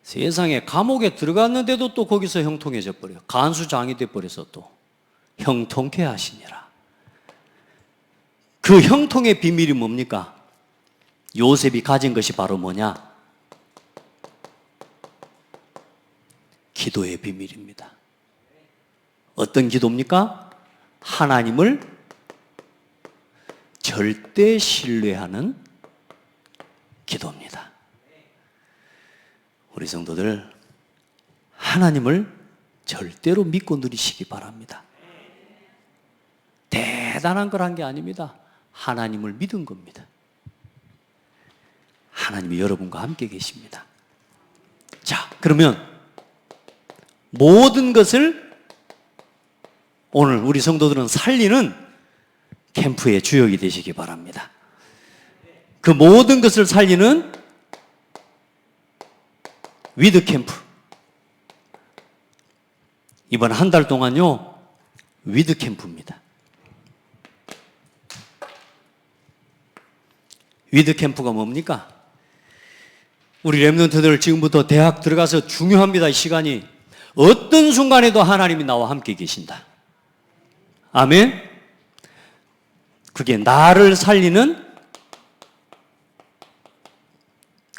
세상에 감옥에 들어갔는데도 또 거기서 형통해져 버려요. 간수장이 돼버려서 또 형통케 하시니라. 그 형통의 비밀이 뭡니까? 요셉이 가진 것이 바로 뭐냐? 기도의 비밀입니다. 어떤 기도입니까? 하나님을 절대 신뢰하는 기도입니다. 우리 성도들 하나님을 절대로 믿고 누리시기 바랍니다. 대단한 걸 한 게 아닙니다. 하나님을 믿은 겁니다. 하나님이 여러분과 함께 계십니다. 자, 그러면 모든 것을 오늘 우리 성도들은 살리는 캠프의 주역이 되시기 바랍니다. 그 모든 것을 살리는 위드 캠프. 이번 한 달 동안요, 위드 캠프입니다. 위드 캠프가 뭡니까? 우리 렘넌트들 지금부터 대학 들어가서 중요합니다. 이 시간이. 어떤 순간에도 하나님이 나와 함께 계신다. 아멘? 그게 나를 살리는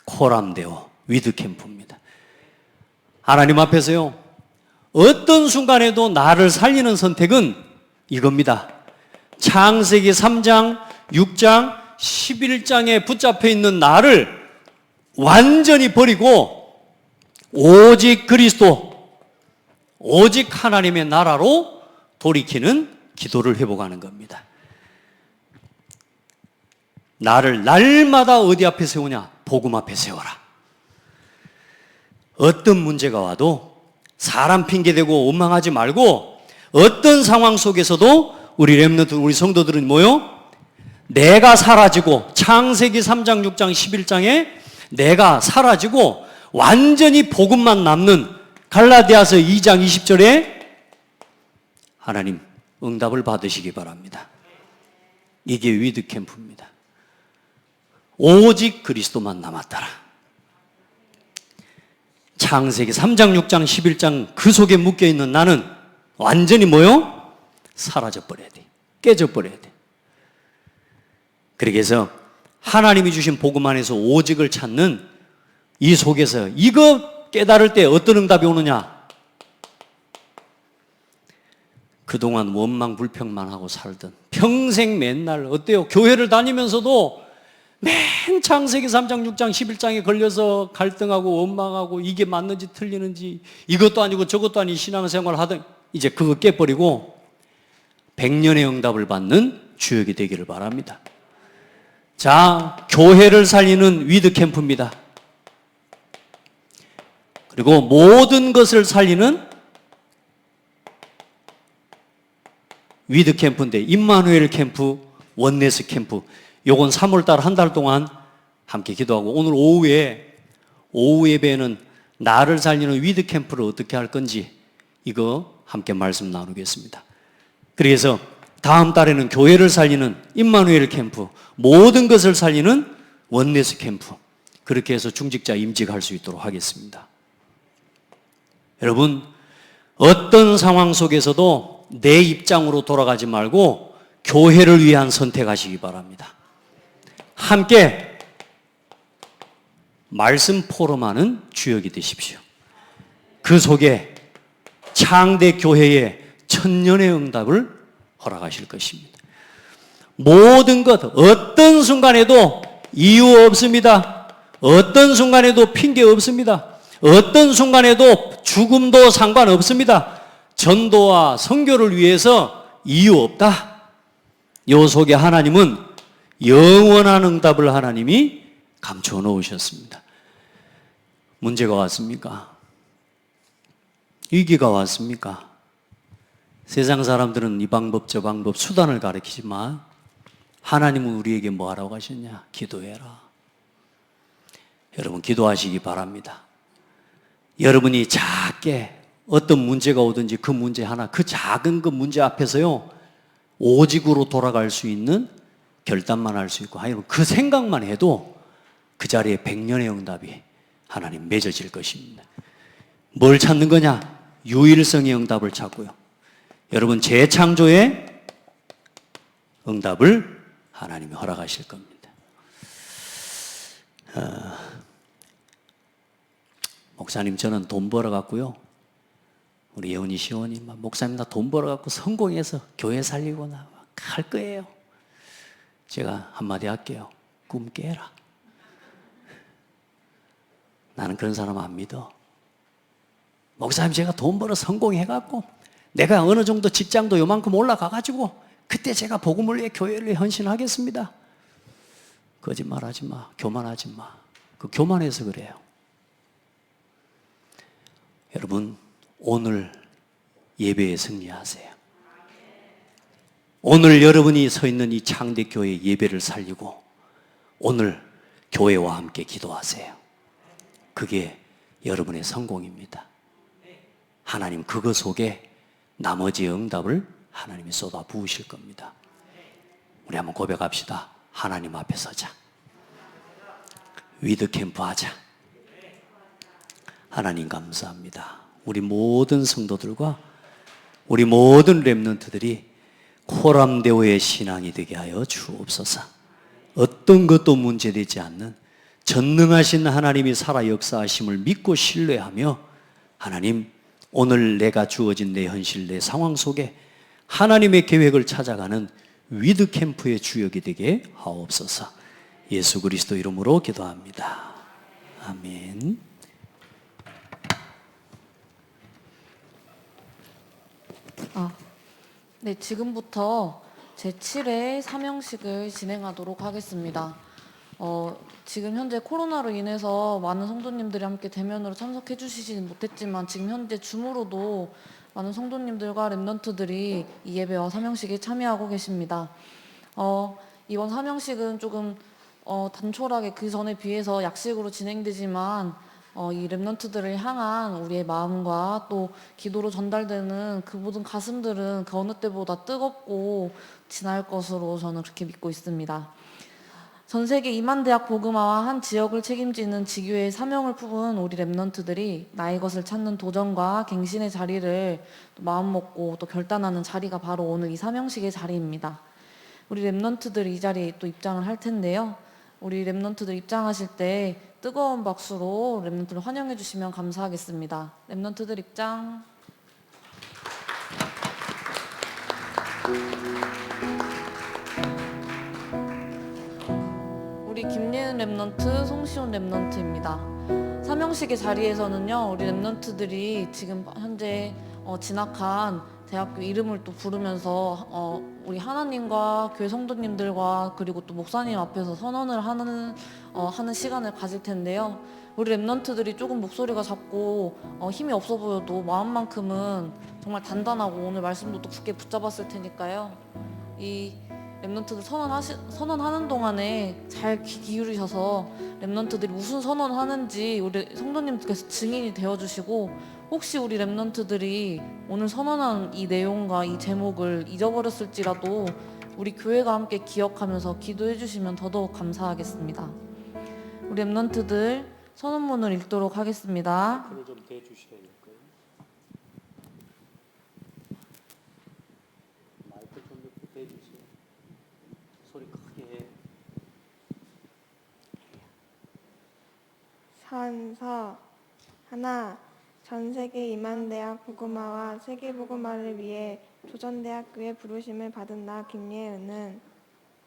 코람데오 위드 캠프입니다. 하나님 앞에서요, 어떤 순간에도 나를 살리는 선택은 이겁니다. 창세기 3장, 6장, 11장에 붙잡혀 있는 나를 완전히 버리고 오직 그리스도, 오직 하나님의 나라로 돌이키는 기도를 회복하는 겁니다. 나를 날마다 어디 앞에 세우냐? 복음 앞에 세워라. 어떤 문제가 와도 사람 핑계대고 원망하지 말고 어떤 상황 속에서도 우리 렘넌트, 우리 성도들은 뭐요? 내가 사라지고 창세기 3장, 6장, 11장에 내가 사라지고 완전히 복음만 남는 갈라디아서 2장 20절에 하나님 응답을 받으시기 바랍니다. 이게 위드캠프입니다. 오직 그리스도만 남았더라. 창세기 3장, 6장, 11장 그 속에 묶여있는 나는 완전히 뭐요? 사라져버려야 돼. 깨져버려야 돼. 그렇게 해서 하나님이 주신 복음 안에서 오직을 찾는 이 속에서 이거 깨달을 때 어떤 응답이 오느냐? 그동안 원망 불평만 하고 살던 평생 맨날 어때요? 교회를 다니면서도 맨 창세기 3장, 6장, 11장에 걸려서 갈등하고 원망하고 이게 맞는지 틀리는지 이것도 아니고 저것도 아닌 신앙생활 하던 이제 그거 깨버리고 100년의 응답을 받는 주역이 되기를 바랍니다. 자, 교회를 살리는 위드캠프입니다. 그리고 모든 것을 살리는 위드캠프인데 임마누엘 캠프, 원네스 캠프 요건 3월달 한 달 동안 함께 기도하고 오늘 오후 예배에는 나를 살리는 위드캠프를 어떻게 할 건지 이거 함께 말씀 나누겠습니다. 그래서 다음 달에는 교회를 살리는 임마누엘 캠프, 모든 것을 살리는 원네스 캠프 그렇게 해서 중직자 임직할 수 있도록 하겠습니다. 여러분 어떤 상황 속에서도 내 입장으로 돌아가지 말고 교회를 위한 선택하시기 바랍니다. 함께 말씀 포럼하는 주역이 되십시오. 그 속에 창대 교회의 천년의 응답을 허락하실 것입니다. 모든 것 어떤 순간에도 이유 없습니다. 어떤 순간에도 핑계 없습니다. 어떤 순간에도 죽음도 상관없습니다. 전도와 선교를 위해서 이유 없다. 요 속에 하나님은 영원한 응답을 하나님이 감춰 놓으셨습니다. 문제가 왔습니까? 위기가 왔습니까? 세상 사람들은 이 방법 저 방법 수단을 가르치지만 하나님은 우리에게 뭐 하라고 하셨냐? 기도해라. 여러분 기도하시기 바랍니다. 여러분이 작게 어떤 문제가 오든지 그 문제 하나, 그 작은 그 문제 앞에서요 오직으로 돌아갈 수 있는 결단만 할 수 있고 그 생각만 해도 그 자리에 100년의 응답이 하나님 맺어질 것입니다. 뭘 찾는 거냐? 유일성의 응답을 찾고요. 여러분 재창조의 응답을 하나님이 허락하실 겁니다. 목사님 저는 돈 벌어갖고요. 우리 예원이 시원이 목사님 나 돈 벌어갖고 성공해서 교회 살리고 나 갈 거예요. 제가 한마디 할게요. 꿈 깨라. 나는 그런 사람 안 믿어. 목사님 제가 돈 벌어 성공해갖고 내가 어느 정도 직장도 요만큼 올라가가지고 그때 제가 복음을 위해 교회를 위해 헌신하겠습니다. 거짓말하지 마. 교만하지 마. 그 교만해서 그래요. 여러분 오늘 예배에 승리하세요. 오늘 여러분이 서 있는 이 창대교회 예배를 살리고 오늘 교회와 함께 기도하세요. 그게 여러분의 성공입니다. 하나님 그거 속에 나머지 응답을 하나님이 쏟아 부으실 겁니다. 우리 한번 고백합시다. 하나님 앞에 서자. 위드캠프 하자. 하나님 감사합니다. 우리 모든 성도들과 우리 모든 렘넌트들이 코람데오의 신앙이 되게 하여 주옵소서. 어떤 것도 문제되지 않는 전능하신 하나님이 살아 역사하심을 믿고 신뢰하며 하나님 오늘 내가 주어진 내 현실 내 상황 속에 하나님의 계획을 찾아가는 위드캠프의 주역이 되게 하옵소서. 예수 그리스도 이름으로 기도합니다. 아멘. 네, 지금부터 제7회 사명식을 진행하도록 하겠습니다. 지금 현재 코로나로 인해서 많은 성도님들이 함께 대면으로 참석해 주시지는 못했지만 지금 현재 줌으로도 많은 성도님들과 렘넌트들이 이 예배와 사명식에 참여하고 계십니다. 이번 사명식은 조금 단촐하게 그 전에 비해서 약식으로 진행되지만 이 랩런트들을 향한 우리의 마음과 또 기도로 전달되는 그 모든 가슴들은 그 어느 때보다 뜨겁고 진할 것으로 저는 그렇게 믿고 있습니다. 전 세계 2만 대학 복음화와 한 지역을 책임지는 지교회의 사명을 품은 우리 랩런트들이 나의 것을 찾는 도전과 갱신의 자리를 또 마음먹고 또 결단하는 자리가 바로 오늘 이 사명식의 자리입니다. 우리 랩런트들이 이 자리에 또 입장을 할 텐데요. 우리 랩런트들 입장하실 때 뜨거운 박수로 랩런트를 환영해 주시면 감사하겠습니다. 랩런트들 입장. 우리 김예은 랩런트, 송시온 랩런트입니다. 사명식의 자리에서는요, 우리 랩런트들이 지금 현재 진학한 대학교 이름을 또 부르면서 우리 하나님과 교회 성도님들과 그리고 또 목사님 앞에서 선언을 하는 시간을 가질 텐데요. 우리 랩런트들이 조금 목소리가 작고 힘이 없어 보여도 마음만큼은 정말 단단하고 오늘 말씀도 또 굳게 붙잡았을 테니까요. 이 랩런트들 선언하는 동안에 잘 귀 기울이셔서 랩런트들이 무슨 선언하는지 우리 성도님께서 증인이 되어주시고, 혹시 우리 랩런트들이 오늘 선언한 이 내용과 이 제목을 잊어버렸을지라도 우리 교회가 함께 기억하면서 기도해 주시면 더더욱 감사하겠습니다. 우리 랩런트들 선언문을 읽도록 하겠습니다. 마이크를 좀 대주셔야 될 거예요. 마이크 좀 이렇게 대주세요. 소리 크게 해. 선서 하나, 전 세계 2만 대학 복음화와 세계 복음화를 위해 조선대학교의 부르심을 받은 나 김예은은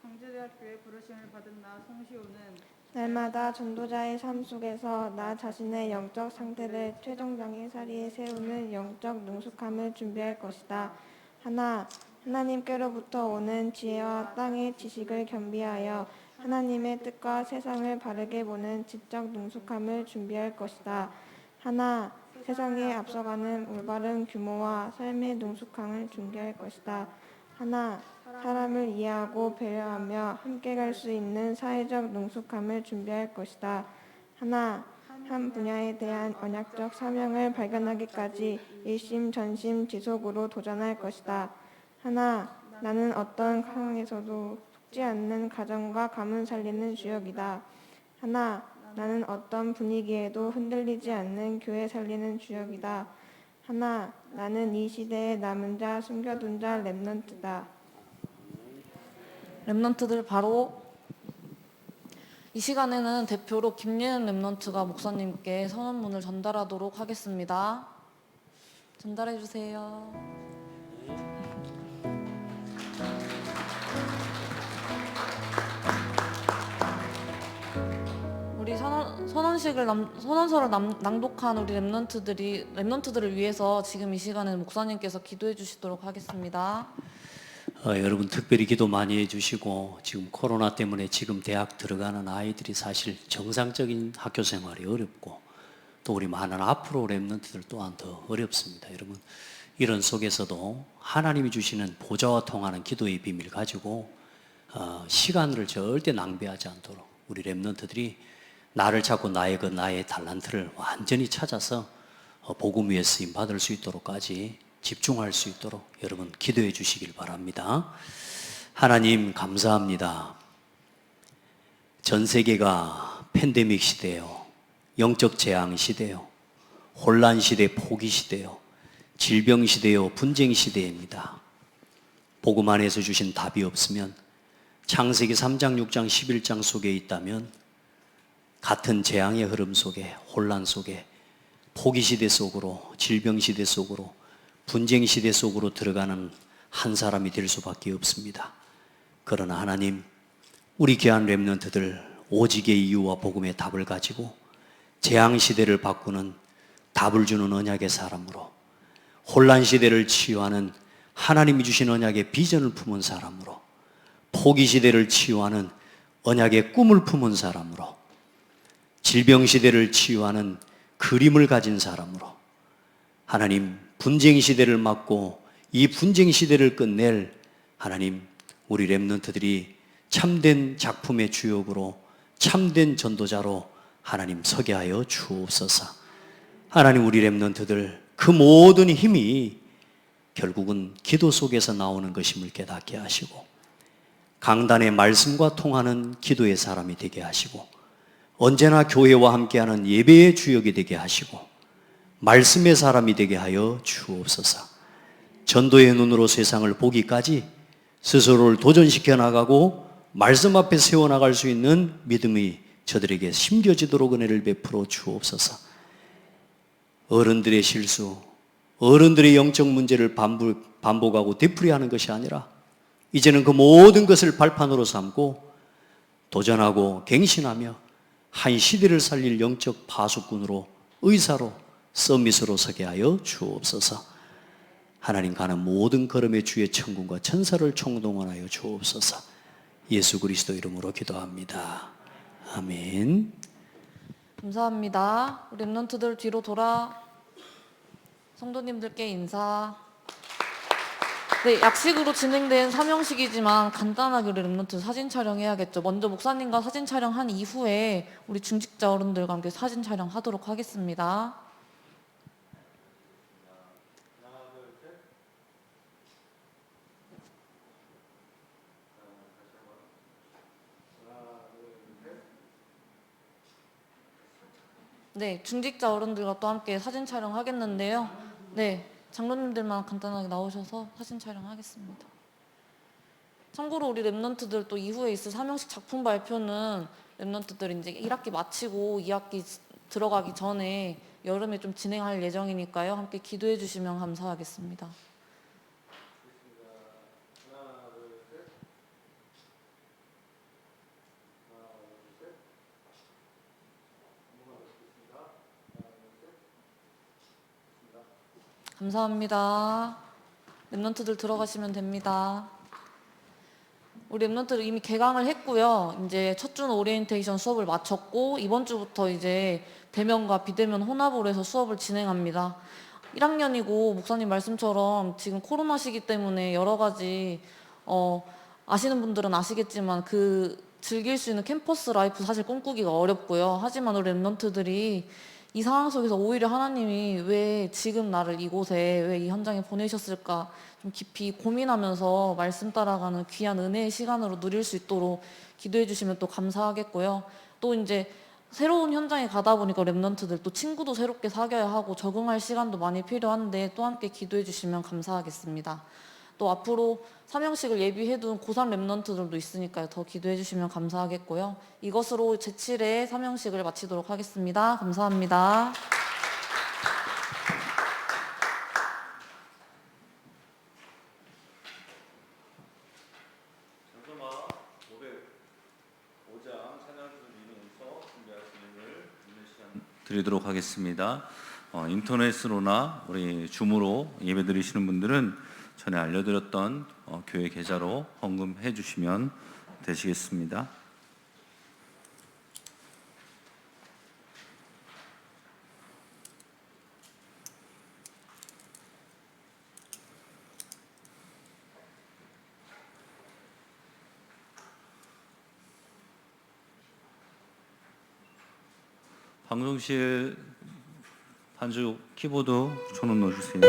광주대학교의 부르심을 받은 나 송시호는 날마다 전도자의 삶 속에서 나 자신의 영적 상태를 최종장의 자리에 세우는 영적 능숙함을 준비할 것이다. 하나, 하나님께로부터 오는 지혜와 땅의 지식을 겸비하여 하나님의 뜻과 세상을 바르게 보는 지적 능숙함을 준비할 것이다. 하나, 세상에 앞서가는 올바른 규모와 삶의 능숙함을 준비할 것이다. 하나, 사람을 이해하고 배려하며 함께 갈 수 있는 사회적 능숙함을 준비할 것이다. 하나, 한 분야에 대한 언약적 사명을 발견하기까지 일심전심 지속으로 도전할 것이다. 하나, 나는 어떤 상황에서도 속지 않는 가정과 감을 살리는 주역이다. 하나, 나는 어떤 분위기에도 흔들리지 않는 교회 살리는 주역이다. 하나, 나는 이 시대에 남은 자, 숨겨둔 자, 랩런트다. 랩런트들 바로 이 시간에는 대표로 김예은 랩런트가 목사님께 선언문을 전달하도록 하겠습니다. 전달해 주세요. 우리 선언서를 낭독한 우리 랩런트들을 위해서 지금 이 시간에는 목사님께서 기도해 주시도록 하겠습니다. 여러분 특별히 기도 많이 해주시고, 지금 코로나 때문에 지금 대학 들어가는 아이들이 사실 정상적인 학교 생활이 어렵고, 또 우리 많은 앞으로 랩런트들 또한 더 어렵습니다. 여러분 이런 속에서도 하나님이 주시는 보좌와 통하는 기도의 비밀 가지고 시간을 절대 낭비하지 않도록 우리 랩런트들이 나를 찾고 나의 달란트를 완전히 찾아서 복음 위에 쓰임 받을 수 있도록까지 집중할 수 있도록 여러분 기도해 주시길 바랍니다. 하나님 감사합니다. 전 세계가 팬데믹 시대요, 영적 재앙 시대요, 혼란 시대, 포기 시대요, 질병 시대요, 분쟁 시대입니다. 복음 안에서 주신 답이 없으면 창세기 3장, 6장, 11장 속에 있다면 같은 재앙의 흐름 속에, 혼란 속에, 포기 시대 속으로, 질병 시대 속으로, 분쟁 시대 속으로 들어가는 한 사람이 될 수밖에 없습니다. 그러나 하나님, 우리 귀한 렘넌트들 오직의 이유와 복음의 답을 가지고 재앙 시대를 바꾸는 답을 주는 언약의 사람으로, 혼란 시대를 치유하는 하나님이 주신 언약의 비전을 품은 사람으로, 포기 시대를 치유하는 언약의 꿈을 품은 사람으로, 질병 시대를 치유하는 그림을 가진 사람으로, 하나님 분쟁 시대를 막고 이 분쟁 시대를 끝낼 하나님, 우리 렘넌트들이 참된 작품의 주역으로, 참된 전도자로 하나님 서게 하여 주옵소서. 하나님, 우리 렘넌트들 그 모든 힘이 결국은 기도 속에서 나오는 것임을 깨닫게 하시고, 강단의 말씀과 통하는 기도의 사람이 되게 하시고, 언제나 교회와 함께하는 예배의 주역이 되게 하시고, 말씀의 사람이 되게 하여 주옵소서. 전도의 눈으로 세상을 보기까지 스스로를 도전시켜 나가고 말씀 앞에 세워나갈 수 있는 믿음이 저들에게 심겨지도록 은혜를 베풀어 주옵소서. 어른들의 실수, 어른들의 영적 문제를 반복하고 되풀이하는 것이 아니라 이제는 그 모든 것을 발판으로 삼고 도전하고 갱신하며 한 시대를 살릴 영적 파수꾼으로, 의사로, 서밋으로 서게 하여 주옵소서. 하나님, 가는 모든 걸음의 주의 천군과 천사를 총동원하여 주옵소서. 예수 그리스도 이름으로 기도합니다. 아멘. 감사합니다. 우리 랩런트들 뒤로 돌아 성도님들께 인사. 네, 약식으로 진행된 사명식이지만 간단하게 우리 랩런트 사진 촬영해야겠죠. 먼저 목사님과 사진 촬영한 이후에 우리 중직자 어른들과 함께 사진 촬영하도록 하겠습니다. 네, 중직자 어른들과 또 함께 사진 촬영하겠는데요. 네, 장로님들만 간단하게 나오셔서 사진 촬영하겠습니다. 참고로 우리 랩런트들 또 이후에 있을 사명식 작품 발표는 랩런트들 이제 1학기 마치고 2학기 들어가기 전에 여름에 좀 진행할 예정이니까요. 함께 기도해 주시면 감사하겠습니다. 감사합니다. 랩런트들 들어가시면 됩니다. 우리 랩런트들 이미 개강을 했고요. 이제 첫 주는 오리엔테이션 수업을 마쳤고 이번 주부터 이제 대면과 비대면 혼합으로 해서 수업을 진행합니다. 1학년이고 목사님 말씀처럼 지금 코로나 시기 때문에 여러 가지 아시는 분들은 아시겠지만 그 즐길 수 있는 캠퍼스 라이프 사실 꿈꾸기가 어렵고요. 하지만 우리 랩런트들이 이 상황 속에서 오히려 하나님이 왜 지금 나를 이곳에, 왜 이 현장에 보내셨을까 좀 깊이 고민하면서 말씀 따라가는 귀한 은혜의 시간으로 누릴 수 있도록 기도해 주시면 또 감사하겠고요. 또 이제 새로운 현장에 가다 보니까 랩런트들 또 친구도 새롭게 사귀어야 하고 적응할 시간도 많이 필요한데 또 함께 기도해 주시면 감사하겠습니다. 또 앞으로 사명식을 예비해둔 고3 랩런트들도 있으니까요. 더 기도해 주시면 감사하겠고요. 이것으로 제7회 사명식을 마치도록 하겠습니다. 감사합니다. 장소마 505장 찬양주를 이루면서 준비할 진행을 있는 시간 드리도록 하겠습니다. 인터넷으로나 우리 줌으로 예배 드리시는 분들은 전에 알려드렸던 교회 계좌로 헌금해 주시면 되시겠습니다. 방송실 반주 키보드 전원 넣어주세요.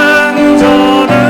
저는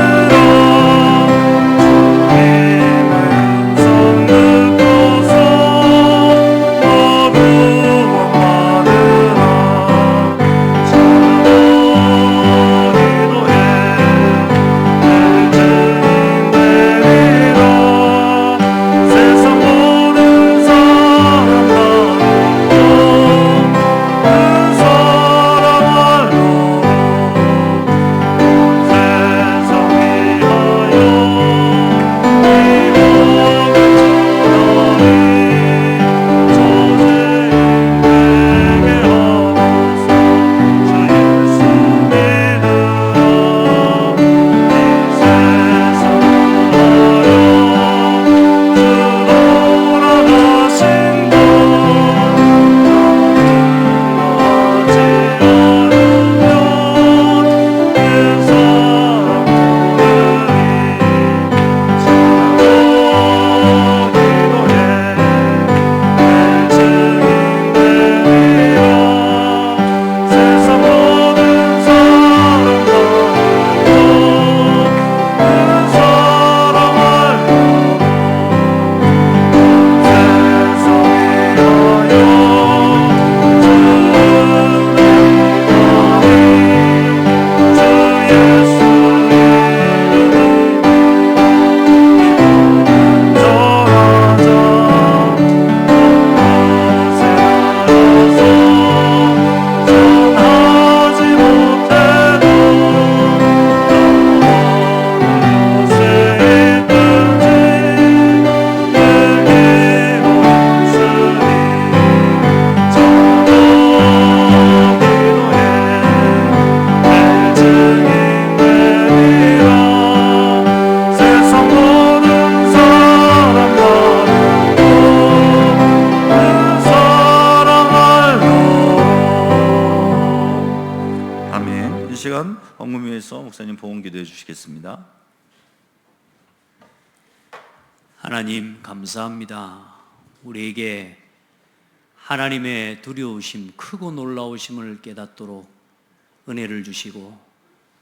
헌금위에서 목사님 보험 기도해 주시겠습니다. 하나님 감사합니다. 우리에게 하나님의 두려우심, 크고 놀라우심을 깨닫도록 은혜를 주시고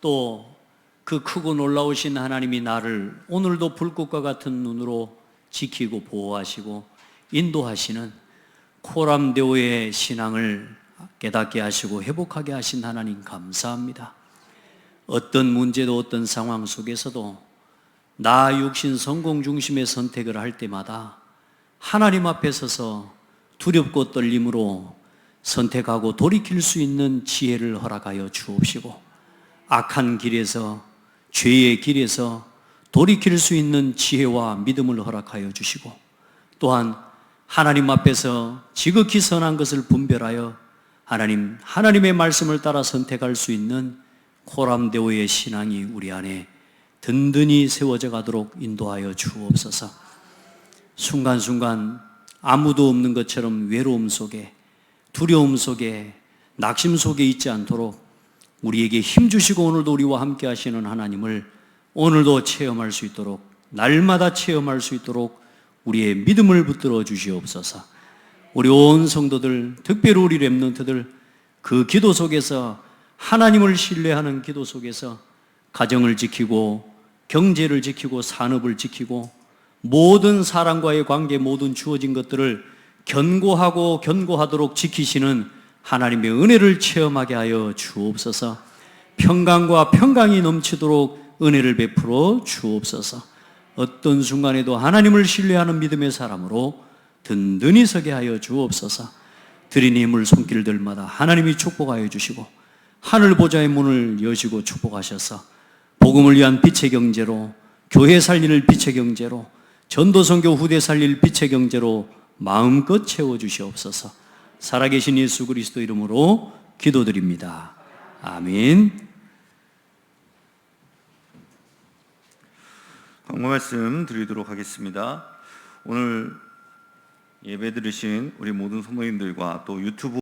또 그 크고 놀라우신 하나님이 나를 오늘도 불꽃과 같은 눈으로 지키고 보호하시고 인도하시는 코람데오의 신앙을 깨닫게 하시고 회복하게 하신 하나님 감사합니다. 어떤 문제도 어떤 상황 속에서도 나 육신 성공 중심의 선택을 할 때마다 하나님 앞에 서서 두렵고 떨림으로 선택하고 돌이킬 수 있는 지혜를 허락하여 주옵시고 악한 길에서 죄의 길에서 돌이킬 수 있는 지혜와 믿음을 허락하여 주시고 또한 하나님 앞에서 지극히 선한 것을 분별하여 하나님의 말씀을 따라 선택할 수 있는 코람데오의 신앙이 우리 안에 든든히 세워져 가도록 인도하여 주옵소서. 순간순간 아무도 없는 것처럼 외로움 속에 두려움 속에 낙심 속에 있지 않도록 우리에게 힘 주시고 오늘도 우리와 함께 하시는 하나님을 오늘도 체험할 수 있도록 날마다 체험할 수 있도록 우리의 믿음을 붙들어 주시옵소서. 우리 온 성도들 특별히 우리 렘넌트들 그 기도 속에서 하나님을 신뢰하는 기도 속에서 가정을 지키고 경제를 지키고 산업을 지키고 모든 사람과의 관계 모든 주어진 것들을 견고하고 견고하도록 지키시는 하나님의 은혜를 체험하게 하여 주옵소서. 평강과 평강이 넘치도록 은혜를 베풀어 주옵소서. 어떤 순간에도 하나님을 신뢰하는 믿음의 사람으로 든든히 서게 하여 주옵소서. 드린 힘을 손길들마다 하나님이 축복하여 주시고 하늘 보좌의 문을 여시고 축복하셔서 복음을 위한 빛의 경제로 교회 살릴 빛의 경제로 전도선교 후대 살릴 빛의 경제로 마음껏 채워주시옵소서. 살아계신 예수 그리스도 이름으로 기도드립니다. 아멘. 광고 말씀 드리도록 하겠습니다. 오늘 예배 들으신 우리 모든 성도님들과 또 유튜브